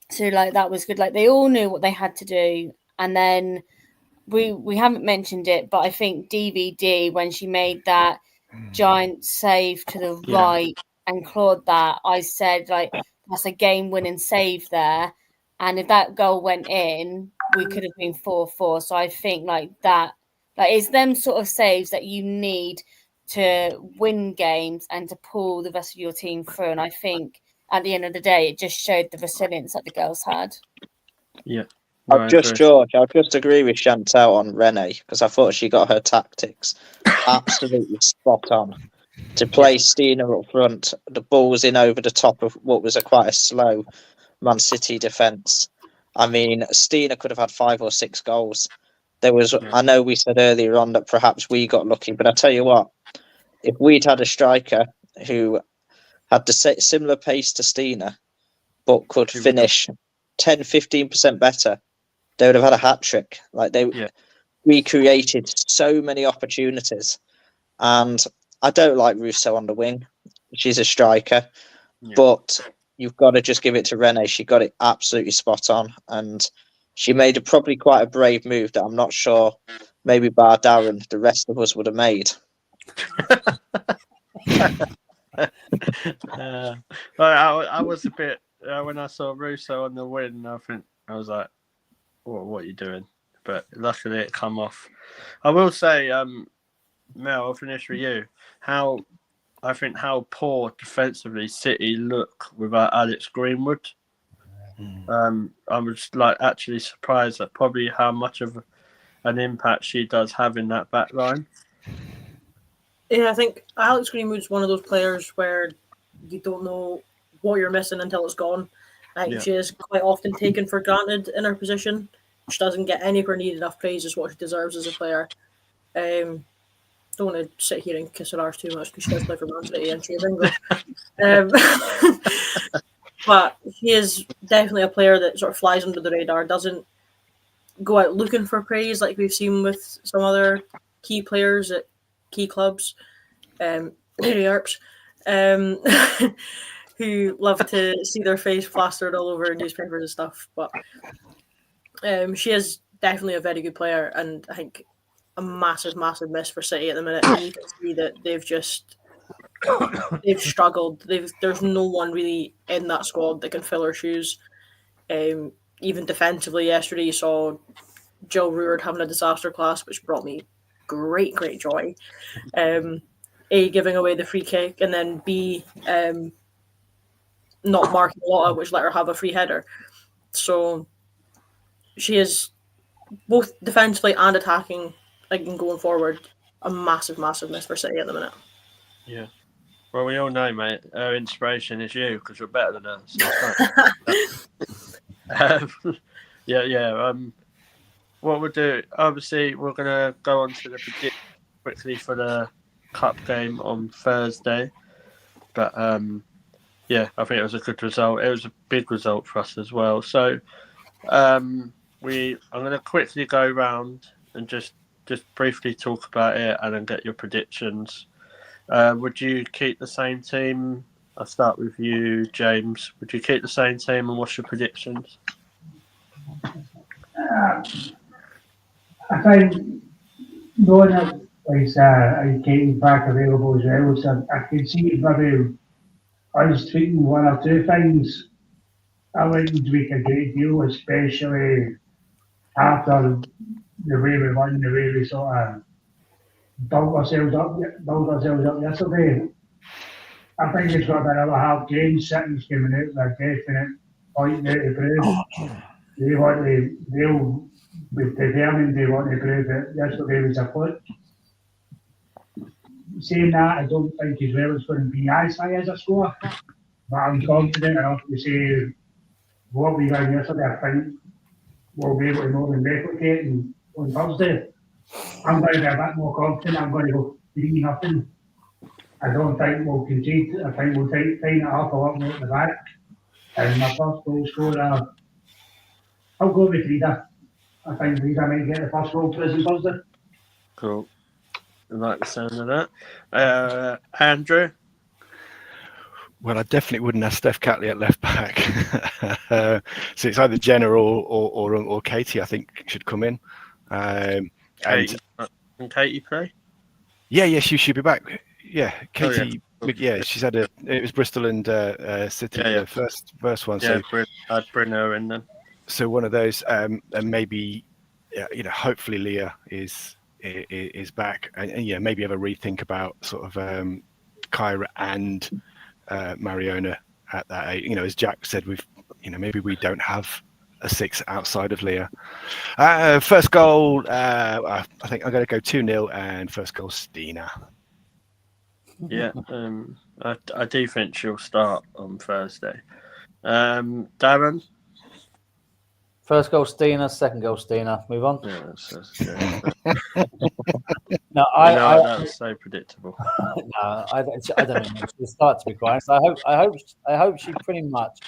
Speaker 7: So that was good. They all knew what they had to do. And then we haven't mentioned it, but I think DVD, when she made that giant save to the right and clawed that, I said that's a game-winning save there. And if that goal went in, we could have been 4-4. So I think that it's them sort of saves that you need to win games and to pull the rest of your team through. And I think at the end of the day, it just showed the resilience that the girls had.
Speaker 2: Yeah.
Speaker 5: George, I'll just agree with Chantal on Renee, because I thought she got her tactics absolutely spot on. To play Stina up front, the ball's in over the top of what was quite a slow Man City defence. I mean, Stina could have had 5 or 6 goals. I know we said earlier on that perhaps we got lucky, but I tell you what, if we'd had a striker who had the similar pace to Stina, but could finish 10-15% better, they would have had a hat-trick. We created so many opportunities. And I don't like Russo on the wing. She's a striker. But you've got to just give it to Renee. She got it absolutely spot on. And she made probably quite a brave move that I'm not sure maybe bar Darren, the rest of us would have made.
Speaker 2: I was a bit when I saw Russo on the win. I was like, "What are you doing?" But luckily, it come off. I will say, Mel, I'll finish with you. How poor defensively City look without Alex Greenwood. I was actually surprised at probably how much of an impact she does have in that back line.
Speaker 1: Yeah, I think Alex Greenwood's one of those players where you don't know what you're missing until it's gone. She is quite often taken for granted in her position. She doesn't get anywhere near enough praise as what she deserves as a player. Don't want to sit here and kiss her arse too much because she does play for Man City and she is English. But she is definitely a player that sort of flies under the radar, doesn't go out looking for praise like we've seen with some other key players at key clubs, Arps, who love to see their face plastered all over newspapers and stuff. But she is definitely a very good player, and I think a massive miss for City at the minute. And you can see that they've struggled. There's no one really in that squad that can fill her shoes. Even defensively, yesterday you saw Jill Ruard having a disaster class, which brought me great joy. A, giving away the free kick, and then B, not marking Lotta, which let her have a free header. So she is both defensively and attacking, and going forward, a massive miss for City at the minute.
Speaker 2: Yeah. Well, we all know, mate, our inspiration is you because you're better than us. So what we'll do, obviously, we're going to go on to the prediction quickly for the Cup game on Thursday. But, I think it was a good result. It was a big result for us as well. So, I'm going to quickly go around and just briefly talk about it and then get your predictions. Would you keep the same team? I'll start with you, James. Would you keep the same team and what's your predictions?
Speaker 3: I think knowing Katie's back available as well. So I can see maybe us tweaking one or two things. I wouldn't tweak a great deal, especially after the way we won, the way we sort of built ourselves up yesterday. I think it's got another half game. City's coming out with a definite point now to prove. They'll be determined they want to prove that yesterday was a fluke. Saying that, I don't think as well it's going to be as high as a score, but I'm confident enough to say what we done yesterday, I think we'll be able to more than replicate on Thursday. I'm going to be a bit more confident. I'm going to go 3-0. I don't think we'll concede. I think we'll tighten it up a lot more at the back. And my first goal scorer, I'll go with Frida. I think Frida might get the first goal for us on Thursday.
Speaker 2: Cool. I like the sound of that. Andrew?
Speaker 6: Well, I definitely wouldn't have Steph Catley at left back. So it's either Jenna or Katie, I think, should come in.
Speaker 2: Katie, can Katie play?
Speaker 6: Yeah, she should be back. Yeah, Katie. Oh, yeah. She's had it was Bristol and City the first one.
Speaker 2: Yeah,
Speaker 6: so
Speaker 2: I'd bring her in then.
Speaker 6: So one of those, and maybe, hopefully Leah is back, and maybe have a rethink about sort of Kyra and Mariona at that age. As Jack said, maybe we don't have a 6 outside of Leah. First goal, I think I'm going to go 2-0, and first goal Stina.
Speaker 2: Yeah, I do think she'll start on Thursday. Darren?
Speaker 8: First goal Stina, second goal Stina. Move on.
Speaker 2: Yeah, that's good.
Speaker 8: No,
Speaker 2: that was so predictable.
Speaker 8: No, I don't know. She'll start, to be quite honest. I hope she pretty much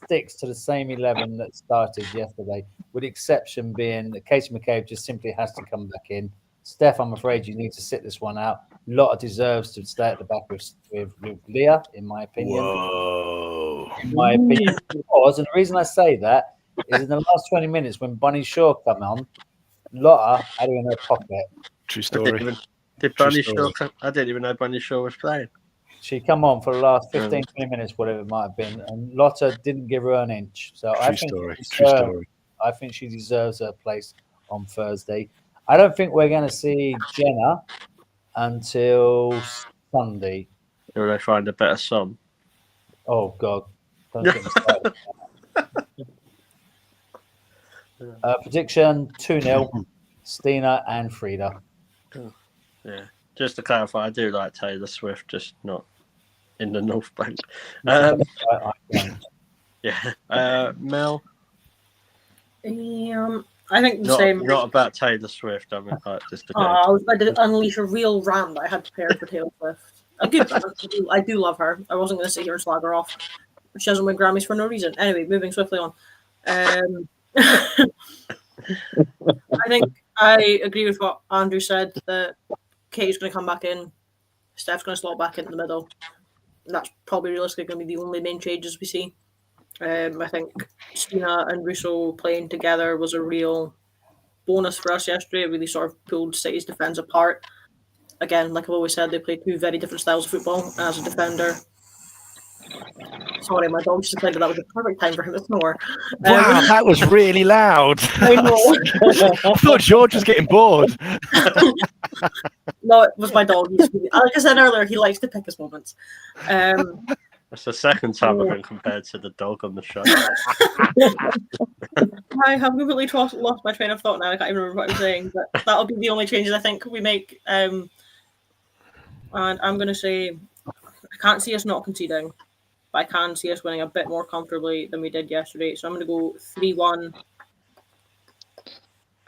Speaker 8: sticks to the same 11 that started yesterday, with the exception being that Katie McCabe just simply has to come back in. Steph, I'm afraid you need to sit this one out. Lotta deserves to stay at the back with Leah, in my opinion.
Speaker 6: Whoa.
Speaker 8: In my opinion, and the reason I say that is in the last 20 minutes when Bunny Shaw come on, Lotta had her in her pocket.
Speaker 6: True story.
Speaker 2: Did Bunny Shaw come? I didn't even know Bunny Shaw was playing.
Speaker 8: She come on for the last 15, 20 minutes, whatever it might have been, and Lotta didn't give her an inch. So I think she deserves her place on Thursday. I don't think we're going to see Jenna until Sunday.
Speaker 2: Will they find a better song?
Speaker 8: Oh, God. Don't get me started. Prediction 2-0, Stina and Frida.
Speaker 2: Yeah. Just to clarify, I do like Taylor Swift, just not in the North Bank. Mel?
Speaker 1: I think the same.
Speaker 2: Not about Taylor Swift. I mean, just
Speaker 1: I did unleash a real rant that I had prepared for Taylor Swift. A good rant. I do love her. I wasn't going to sit here and slag her off. She doesn't win Grammys for no reason. Anyway, moving swiftly on. I think I agree with what Andrew said, that Katie's going to come back in, Steph's going to slot back into the middle. That's probably realistically going to be the only main changes we see. I think Stina and Russo playing together was a real bonus for us yesterday. It really sort of pulled City's defence apart. Again, like I've always said, they play two very different styles of football. And as a defender, sorry, my dog just decided that was a perfect time for him to snore.
Speaker 6: Wow, that was really loud.
Speaker 1: I know.
Speaker 6: I thought George was getting bored.
Speaker 1: No, it was my dog. Like I said earlier, he likes to pick his moments.
Speaker 2: That's the second time I've been compared to the dog on the show.
Speaker 1: I have completely lost my train of thought now. I can't even remember what I was saying, but that'll be the only changes I think we make. And I'm going to say I can't see us not conceding, but I can see us winning a bit more comfortably than we did yesterday. So I'm going to go 3-1,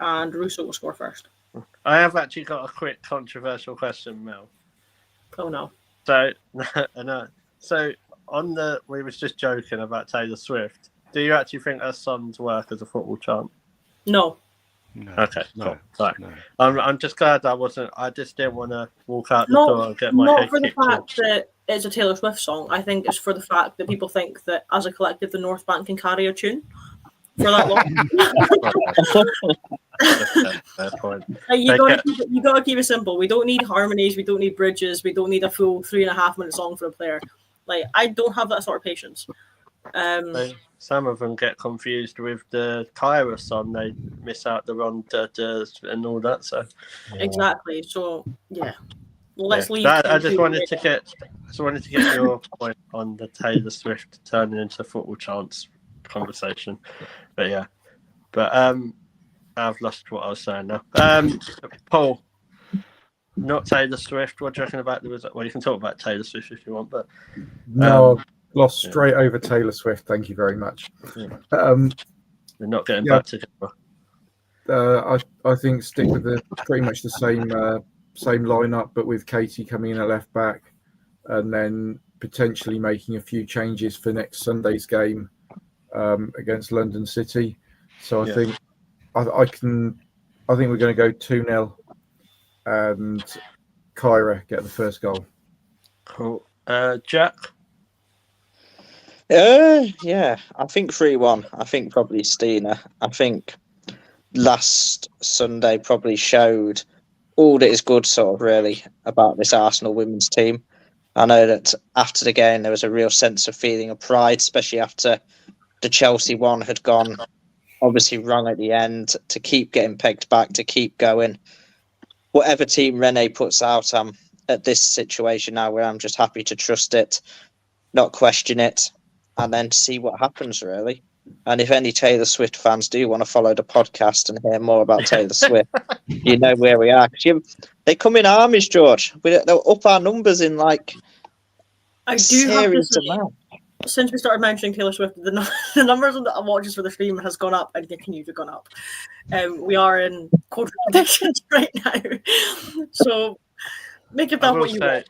Speaker 1: and Russo will score first.
Speaker 2: I have actually got a quick controversial question, Mel.
Speaker 1: Oh no!
Speaker 2: So we was just joking about Taylor Swift. Do you actually think her son's work as a football champ?
Speaker 1: No.
Speaker 2: Okay,
Speaker 6: no,
Speaker 2: cool. Right.
Speaker 6: No.
Speaker 2: I'm just glad I just didn't want to walk out the door and get my head
Speaker 1: Not for the
Speaker 2: kicked in.
Speaker 1: fact that it's a Taylor Swift song. I think it's for the fact that people think that as a collective, the North Bank can carry a tune for that long.
Speaker 2: Fair point.
Speaker 1: You gotta keep it simple. We don't need harmonies. We don't need bridges. We don't need a full 3.5 minute song for a player. Like, I don't have that sort of patience.
Speaker 2: Some of them get confused with the Kyra song. They miss out the wrong and all that. So
Speaker 1: exactly. So yeah, let's leave.
Speaker 2: I just wanted to get your point on the Taylor Swift turning into football chants conversation. But I've lost what I was saying now. Paul, not Taylor Swift. What do you reckon about the result? Well, you can talk about Taylor Swift if you want, but
Speaker 9: no. Lost straight over Taylor Swift. Thank you very much.
Speaker 2: We're not getting back together.
Speaker 9: I think stick with pretty much the same lineup, but with Katie coming in at left back, and then potentially making a few changes for next Sunday's game against London City. So I think I think we're going to go 2-0, and Kyra get the first goal.
Speaker 2: Cool. Jack.
Speaker 5: I think 3-1. I think probably Stina. I think last Sunday probably showed all that is good, sort of, really, about this Arsenal women's team. I know that after the game there was a real sense of feeling of pride, especially after the Chelsea one had gone obviously wrong at the end, to keep getting pegged back, to keep going. Whatever team Renee puts out, I'm at this situation now where I'm just happy to trust it, not question it, and then see what happens, really. And if any Taylor Swift fans do want to follow the podcast and hear more about Taylor Swift, you know where we are. They come in armies, George. They'll up our numbers in like
Speaker 1: I do have to say, since we started mentioning Taylor Swift, the numbers of the watches for the stream has gone up and continues to go up. We are in code predictions right now, so make it that what you want.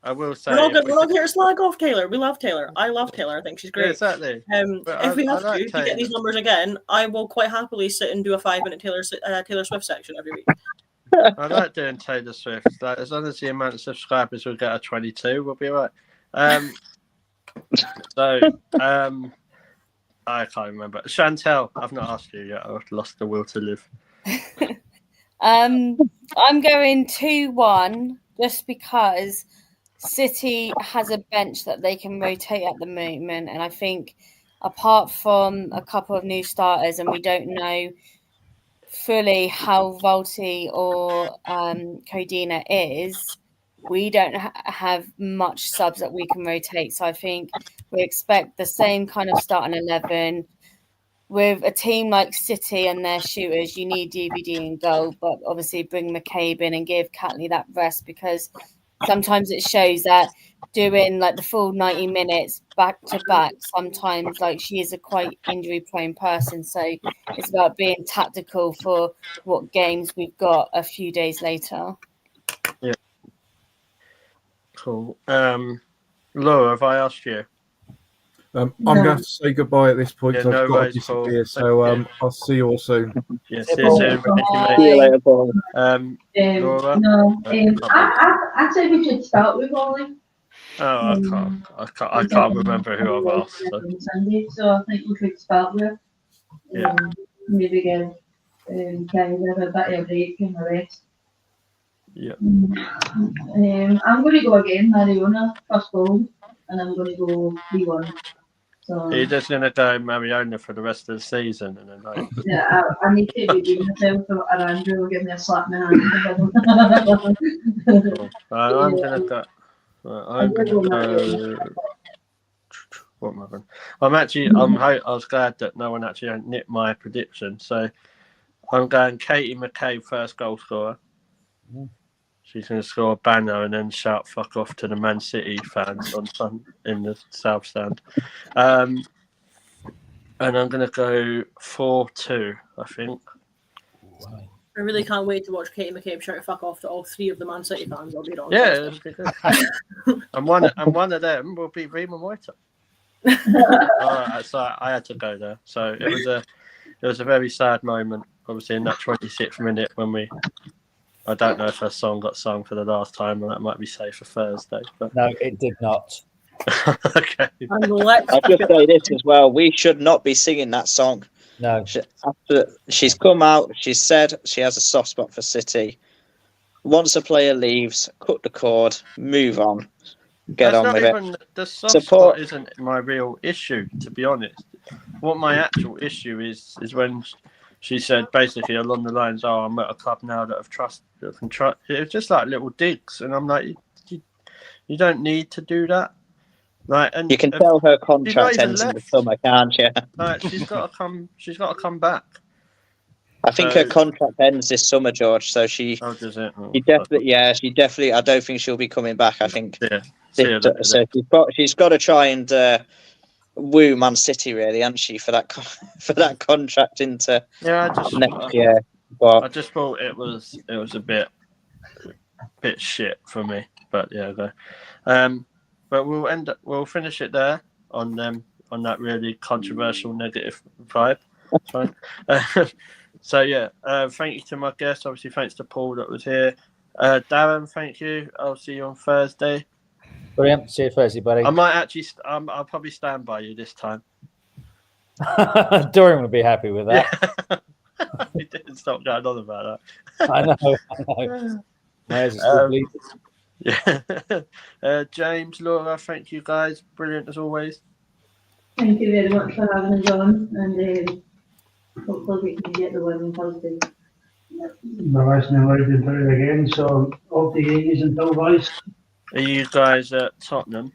Speaker 2: I will say
Speaker 1: we're not here to slag off Taylor. We love Taylor. I love Taylor. I think she's great.
Speaker 2: Yeah, exactly.
Speaker 1: If we have to get these numbers again, I will quite happily sit and do a 5-minute Taylor Swift section every week.
Speaker 2: I like doing Taylor Swift. Like, as long as the amount of subscribers will get a 22, we'll be all right. I can't remember. Chantel, I've not asked you yet. I've lost the will to live.
Speaker 7: I'm going 2-1 just because City has a bench that they can rotate at the moment, and I think apart from a couple of new starters, and we don't know fully how Volti or Codina is, we don't have much subs that we can rotate. So I think we expect the same kind of starting 11. With a team like City and their shooters, you need DVD in goal, but obviously bring McCabe in and give Catley that rest, because sometimes it shows that doing like the full 90 minutes back to back, sometimes like she is a quite injury prone person. So it's about being tactical for what games we've got a few days later.
Speaker 2: Yeah. Cool. Laura, have I asked you?
Speaker 9: I'm going to have to say goodbye at this point.
Speaker 2: Yeah,
Speaker 9: I've
Speaker 2: no
Speaker 9: got to
Speaker 2: worries,
Speaker 9: disappear,
Speaker 2: Paul.
Speaker 9: so
Speaker 2: Thank
Speaker 9: I'll see you all soon.
Speaker 2: Yeah, see you soon.
Speaker 5: See you later, Paul.
Speaker 2: Laura?
Speaker 4: I said we should start with Ollie.
Speaker 2: Oh, I can't remember who I've asked. So.
Speaker 4: Sunday, so I think we should start with. Maybe give kind of a bit of a break and a rest.
Speaker 2: Yeah.
Speaker 4: I'm going to go again, Mariona, first goal, and I'm going to go 3-1. So
Speaker 2: You're just going to go Mariona for the rest of the season, and then like...
Speaker 4: yeah, I need to redeem myself, so Andrew will give me a slap in the hand.
Speaker 2: Cool. I'm going to go. I'm going to go. What am I going? I was glad that no one actually nipped my prediction. So I'm going Katie McCabe first goal scorer. She's going to score a banner and then shout "fuck off" to the Man City fans in the South Stand. And I'm going to go 4-2. I think.
Speaker 1: I really can't wait to watch Katie McCabe shout "fuck off" to all 3 of the Man City fans. I'll be honest.
Speaker 2: Yeah, it'll be good. and one of them will be Rima Moita. So I had to go there. So it was a very sad moment, obviously, in that 26th minute when I don't know if her song got sung for the last time, and that might be safe for Thursday. But
Speaker 8: no, it did not.
Speaker 2: Okay.
Speaker 5: I'll just say this as well: we should not be singing that song.
Speaker 8: No.
Speaker 5: She's come out. She's said she has a soft spot for City. Once a player leaves, cut the cord, move on, get
Speaker 2: That's
Speaker 5: on
Speaker 2: not
Speaker 5: with
Speaker 2: even,
Speaker 5: it.
Speaker 2: the soft
Speaker 5: Support.
Speaker 2: spot isn't my real issue, to be honest. What my actual issue is when she said basically along the lines, "Oh, I'm at a club now that that can trust." It was just like little digs, and I'm like, you don't need to do that. Like, and
Speaker 5: You can tell her
Speaker 2: she's not
Speaker 5: contract
Speaker 2: even
Speaker 5: ends in the
Speaker 2: left.
Speaker 5: summer, can't you?
Speaker 2: Like, she's got to come. She's got to come back.
Speaker 5: I think her contract ends this summer, George. So she
Speaker 2: does it?
Speaker 5: she definitely. I don't think she'll be coming back. I think. So she's got to try and woo Man City, really, hasn't she, for that contract into next year. But
Speaker 2: I just thought it was a bit shit for me. But yeah, but we'll finish it there on that really controversial negative vibe. That's fine. So yeah, thank you to my guests. Obviously, thanks to Paul that was here. Darren, thank you. I'll see you on Thursday.
Speaker 8: Brilliant. See you Thursday, buddy.
Speaker 2: I might actually. I'll probably stand by you this time.
Speaker 8: Dorian would be happy with that.
Speaker 2: Yeah. He didn't stop going on about that.
Speaker 8: I know. My ears are still bleeding.
Speaker 2: Yeah. James, Laura, thank you guys. Brilliant as always.
Speaker 4: Thank you very much for having us on, and hopefully we can get the win on Thursday.
Speaker 3: My listening loud and clear again, so off the Yankees until boys.
Speaker 2: Are you guys at Tottenham?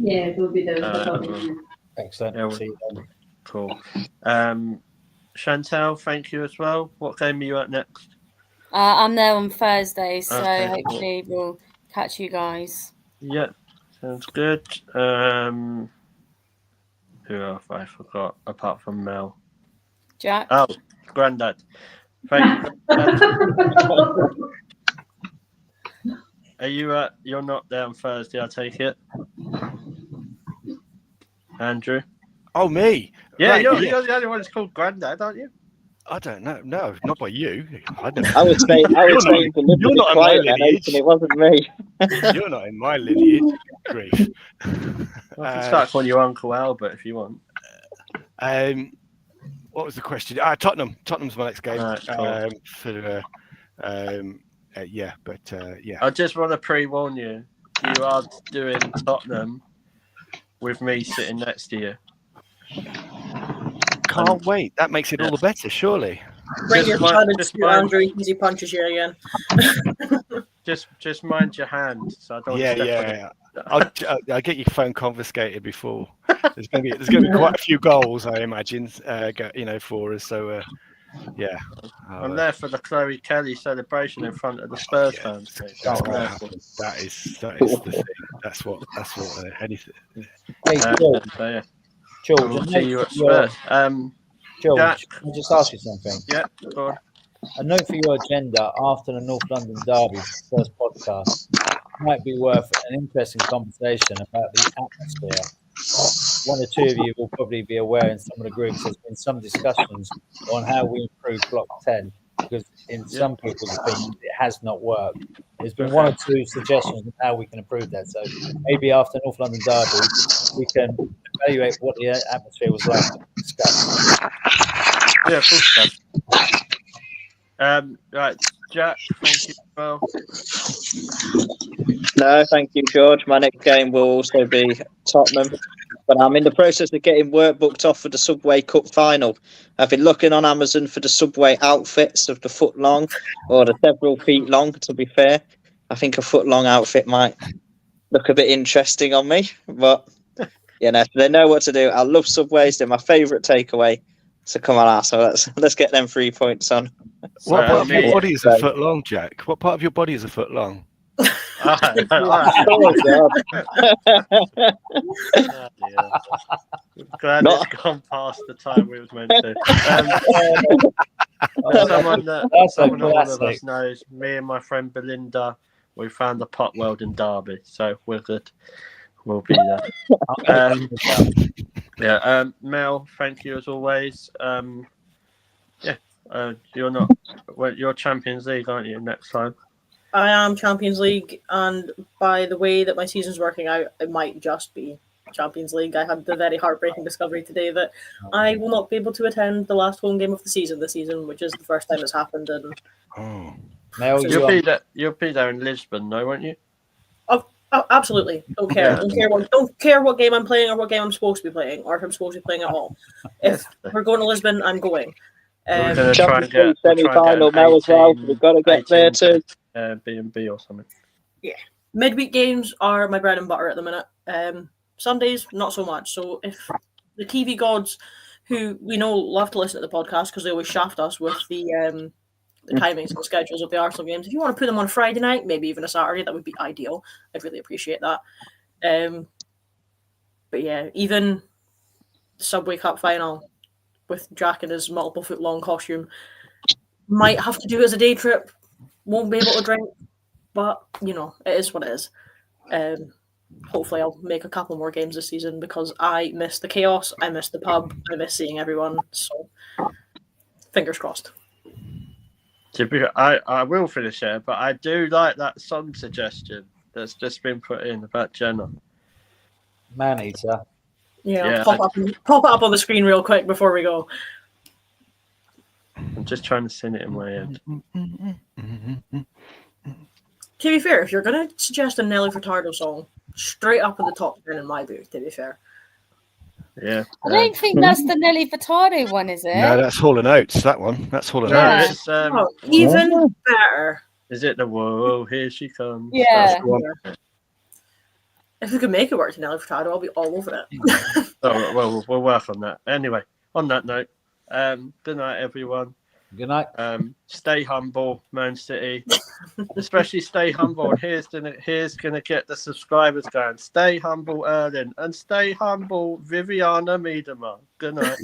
Speaker 4: Yeah, we'll be there for Tottenham.
Speaker 8: Excellent.
Speaker 2: Yeah,
Speaker 8: See you then.
Speaker 2: Cool. Chantal, thank you as well. What game are you at next?
Speaker 7: I'm there on Thursday, so
Speaker 2: Okay,
Speaker 7: hopefully we'll catch you guys.
Speaker 2: Yeah, sounds good. Who else I forgot apart from Mel?
Speaker 7: Jack?
Speaker 2: Oh, Grandad. Thank you. Are you you're not there on Thursday, I take it? Andrew?
Speaker 6: Oh, me?
Speaker 2: Yeah,
Speaker 6: Right,
Speaker 2: you're the only one that's called Grandad, aren't you?
Speaker 6: I don't know. No, not by you.
Speaker 5: I would say
Speaker 6: you're not in my lineage.
Speaker 5: It wasn't me.
Speaker 6: You're not in my lineage. Grief.
Speaker 2: I can start calling you Uncle Albert if you want.
Speaker 6: What was the question? Tottenham. Tottenham's my next game.
Speaker 2: Right, cool.
Speaker 6: Yeah.
Speaker 2: I just want to pre-warn you. You are doing Tottenham with me sitting next to you.
Speaker 6: Can't wait. That makes it all the better, surely.
Speaker 1: Bring your challenge to Andrew because he punches you again.
Speaker 2: just mind your hand, so I don't.
Speaker 6: Yeah. I'll get your phone confiscated before. There's going to be quite a few goals, I imagine. For us. So yeah.
Speaker 2: I'm there for the Chloe Kelly celebration in front of the Spurs fans.
Speaker 6: That is the thing. That's what anything.
Speaker 8: Hey, George,
Speaker 2: We'll see you at Spurs.
Speaker 8: George,
Speaker 2: Jack,
Speaker 8: can I just ask you something?
Speaker 2: Yeah, go on.
Speaker 8: A note for your agenda after the North London Derby first podcast might be worth an interesting conversation about the atmosphere. One or two of you will probably be aware in some of the groups there's been some discussions on how we improve Block 10 because in some people's opinions it has not worked. There's been one or two suggestions on how we can improve that. So maybe after North London Derby we can evaluate what the atmosphere was like and discuss.
Speaker 2: Yeah, of course. Right, Jack, thank you as well.
Speaker 5: No, thank you, George. My next game will also be Tottenham, but I'm in the process of getting work booked off for the Subway Cup final. I've been looking on Amazon for the Subway outfits of the foot long or the several feet long, to be fair. I think a foot long outfit might look a bit interesting on me, but they know what to do. I love Subways. They're my favourite takeaway. So come on, so let's get them 3 points on.
Speaker 6: What part of your body is a foot long, Jack? What part of your body is a foot long?
Speaker 5: Oh,
Speaker 2: Glad it's gone past the time we was meant to. Someone all of us knows, me and my friend Belinda, we found a pot welding derby, so we're good. We'll be there. Mel, thank you as always. You're Champions League, aren't you, next time?
Speaker 1: I am Champions League, and by the way that my season's working out, it might just be Champions League. I had the very heartbreaking discovery today that I will not be able to attend the last home game of the season this season, which is the first time it's happened. And
Speaker 8: Mel,
Speaker 2: you'll be there in Lisbon, though, won't you?
Speaker 1: Oh, absolutely. Don't care. Don't care what game I'm playing or what game I'm supposed to be playing, or if I'm supposed to be playing at all. If we're going to Lisbon, I'm going.
Speaker 2: We're going to try and get
Speaker 5: semi-final now as well. We've got to get there too.
Speaker 2: B&B or something.
Speaker 1: Yeah. Midweek games are my bread and butter at the minute. Sundays, not so much. So if the TV gods, who we know love to listen to the podcast because they always shaft us with the timings and schedules of the Arsenal games, if you want to put them on Friday night, maybe even a Saturday, that would be ideal. I'd really appreciate that. But yeah, even the Subway Cup final with Jack in his multiple foot long costume might have to do as a day trip. Won't be able to drink, but you know, it is what it is. Hopefully I'll make a couple more games this season because I miss the chaos, I miss the pub, I miss seeing everyone. So fingers crossed.
Speaker 2: I will finish there, but I do like that song suggestion that's just been put in about Jenna.
Speaker 8: Man Eater.
Speaker 1: Yeah, pop it up on the screen real quick before we go.
Speaker 2: I'm just trying to sing it in my head.
Speaker 1: To be fair, if you're going to suggest a Nelly Furtado song, straight up in the top 10 in my book, to be fair.
Speaker 2: Yeah.
Speaker 7: I don't think that's the Nelly Furtado one, is it?
Speaker 6: No, that's Hall & Oates, that one. That's Hall &
Speaker 7: Yeah.
Speaker 6: Oates.
Speaker 2: It's,
Speaker 1: even better.
Speaker 2: Is it the Whoa, Here She Comes?
Speaker 7: Yeah.
Speaker 1: If we could make it work to Nelly Furtado, I'll be all over it.
Speaker 2: Oh, well, we'll work on that. Anyway, on that note, good night, everyone.
Speaker 8: Good night.
Speaker 2: Stay humble, Man City. Especially stay humble. And here's gonna get the subscribers going. Stay humble, Erling, and stay humble, Viviana Miedema. Good night.